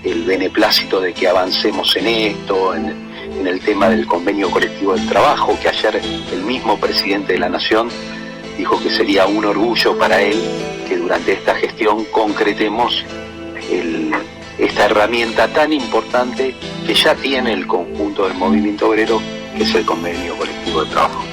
el beneplácito de que avancemos en esto, en el tema del convenio colectivo del trabajo, que ayer el mismo presidente de la Nación dijo que sería un orgullo para él que durante esta gestión concretemos esta herramienta tan importante que ya tiene el conjunto del movimiento obrero, que es el convenio colectivo del trabajo.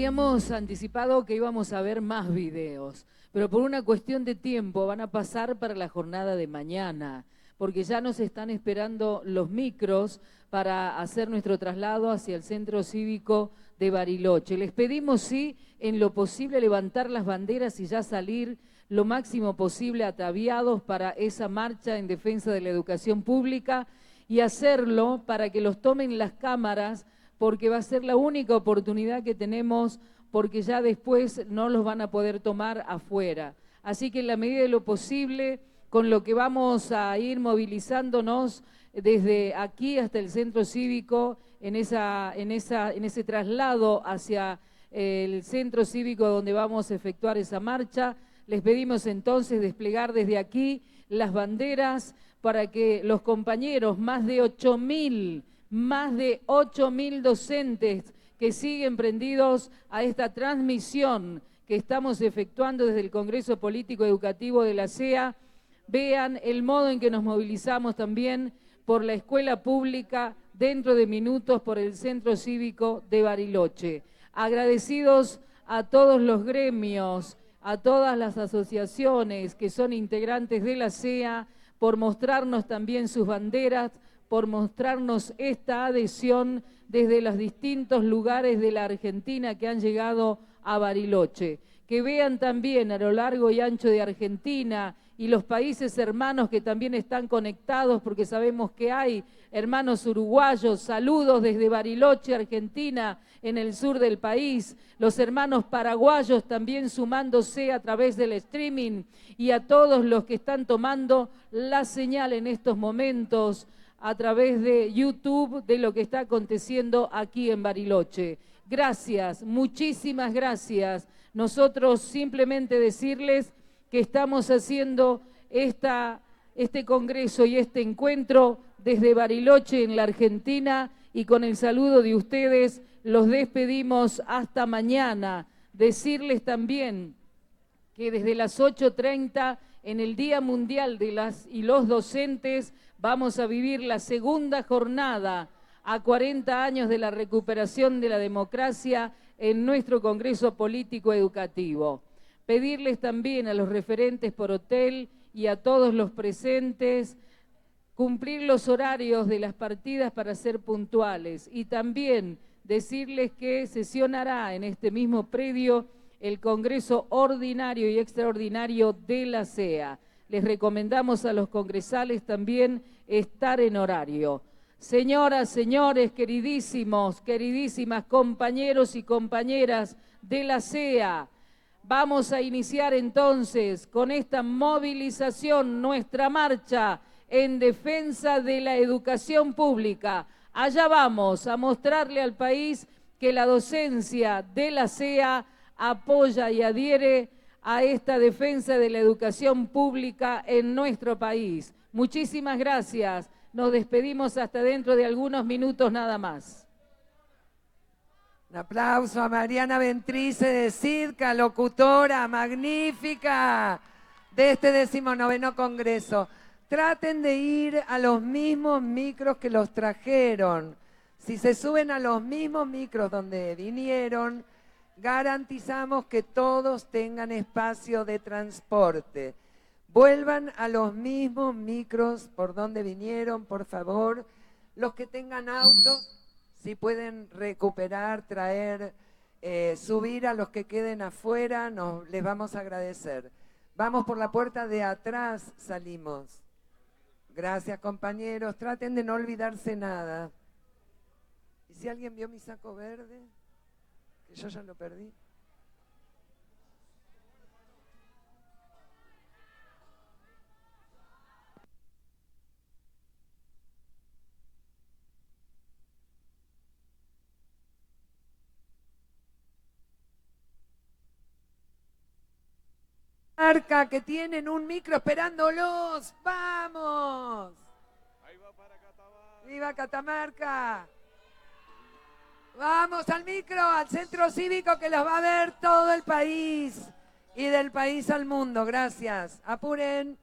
habíamos anticipado que íbamos a ver más videos, pero por una cuestión de tiempo van a pasar para la jornada de mañana, porque ya nos están esperando los micros para hacer nuestro traslado hacia el Centro Cívico de Bariloche. Les pedimos, sí, en lo posible levantar las banderas y ya salir lo máximo posible ataviados para esa marcha en defensa de la educación pública y hacerlo para que los tomen las cámaras, porque va a ser la única oportunidad que tenemos, porque ya después no los van a poder tomar afuera. Así que en la medida de lo posible, con lo que vamos a ir movilizándonos desde aquí hasta el Centro Cívico, en ese traslado hacia el Centro Cívico donde vamos a efectuar esa marcha, les pedimos entonces desplegar desde aquí las banderas para que los compañeros, más de 8.000 docentes que siguen prendidos a esta transmisión que estamos efectuando desde el Congreso Político Educativo de la CEA, vean el modo en que nos movilizamos también por la escuela pública, dentro de minutos por el Centro Cívico de Bariloche. Agradecidos a todos los gremios, a todas las asociaciones que son integrantes de la CEA, por mostrarnos también sus banderas, por mostrarnos esta adhesión desde los distintos lugares de la Argentina que han llegado a Bariloche. Que vean también a lo largo y ancho de Argentina y los países hermanos que también están conectados, porque sabemos que hay hermanos uruguayos, saludos desde Bariloche, Argentina, en el sur del país, los hermanos paraguayos también sumándose a través del streaming, y a todos los que están tomando la señal en estos momentos a través de YouTube de lo que está aconteciendo aquí en Bariloche. Gracias, muchísimas gracias. Nosotros simplemente decirles que estamos haciendo este congreso y este encuentro desde Bariloche en la Argentina, y con el saludo de ustedes los despedimos hasta mañana. Decirles también que desde las 8:30 en el Día Mundial de las y los Docentes vamos a vivir la segunda jornada a 40 años de la recuperación de la democracia en nuestro Congreso Político Educativo. Pedirles también a los referentes por hotel y a todos los presentes cumplir los horarios de las partidas para ser puntuales, y también decirles que sesionará en este mismo predio el Congreso Ordinario y Extraordinario de la CEA. Les recomendamos a los congresales también estar en horario. Señoras, señores, queridísimos, queridísimas compañeros y compañeras de la CEA, vamos a iniciar entonces con esta movilización, nuestra marcha en defensa de la educación pública. Allá vamos a mostrarle al país que la docencia de la CEA apoya y adhiere a esta defensa de la educación pública en nuestro país. Muchísimas gracias. Nos despedimos hasta dentro de algunos minutos nada más. Un aplauso a Mariana Ventrice de CIDCA, locutora magnífica de este 19º Congreso. Traten de ir a los mismos micros que los trajeron. Si se suben a los mismos micros donde vinieron, garantizamos que todos tengan espacio de transporte. Vuelvan a los mismos micros por donde vinieron, por favor. Los que tengan autos, si pueden recuperar, traer, subir a los que queden afuera, les vamos a agradecer. Vamos por la puerta de atrás, salimos. Gracias, compañeros. Traten de no olvidarse nada. ¿Y si alguien vio mi saco verde? Que yo ya lo perdí. Marca, que tienen un micro esperándolos. ¡Vamos! Ahí va para Catamarca. ¡Viva Catamarca! Vamos al micro, al Centro Cívico, que los va a ver todo el país y del país al mundo. Gracias. Apuren.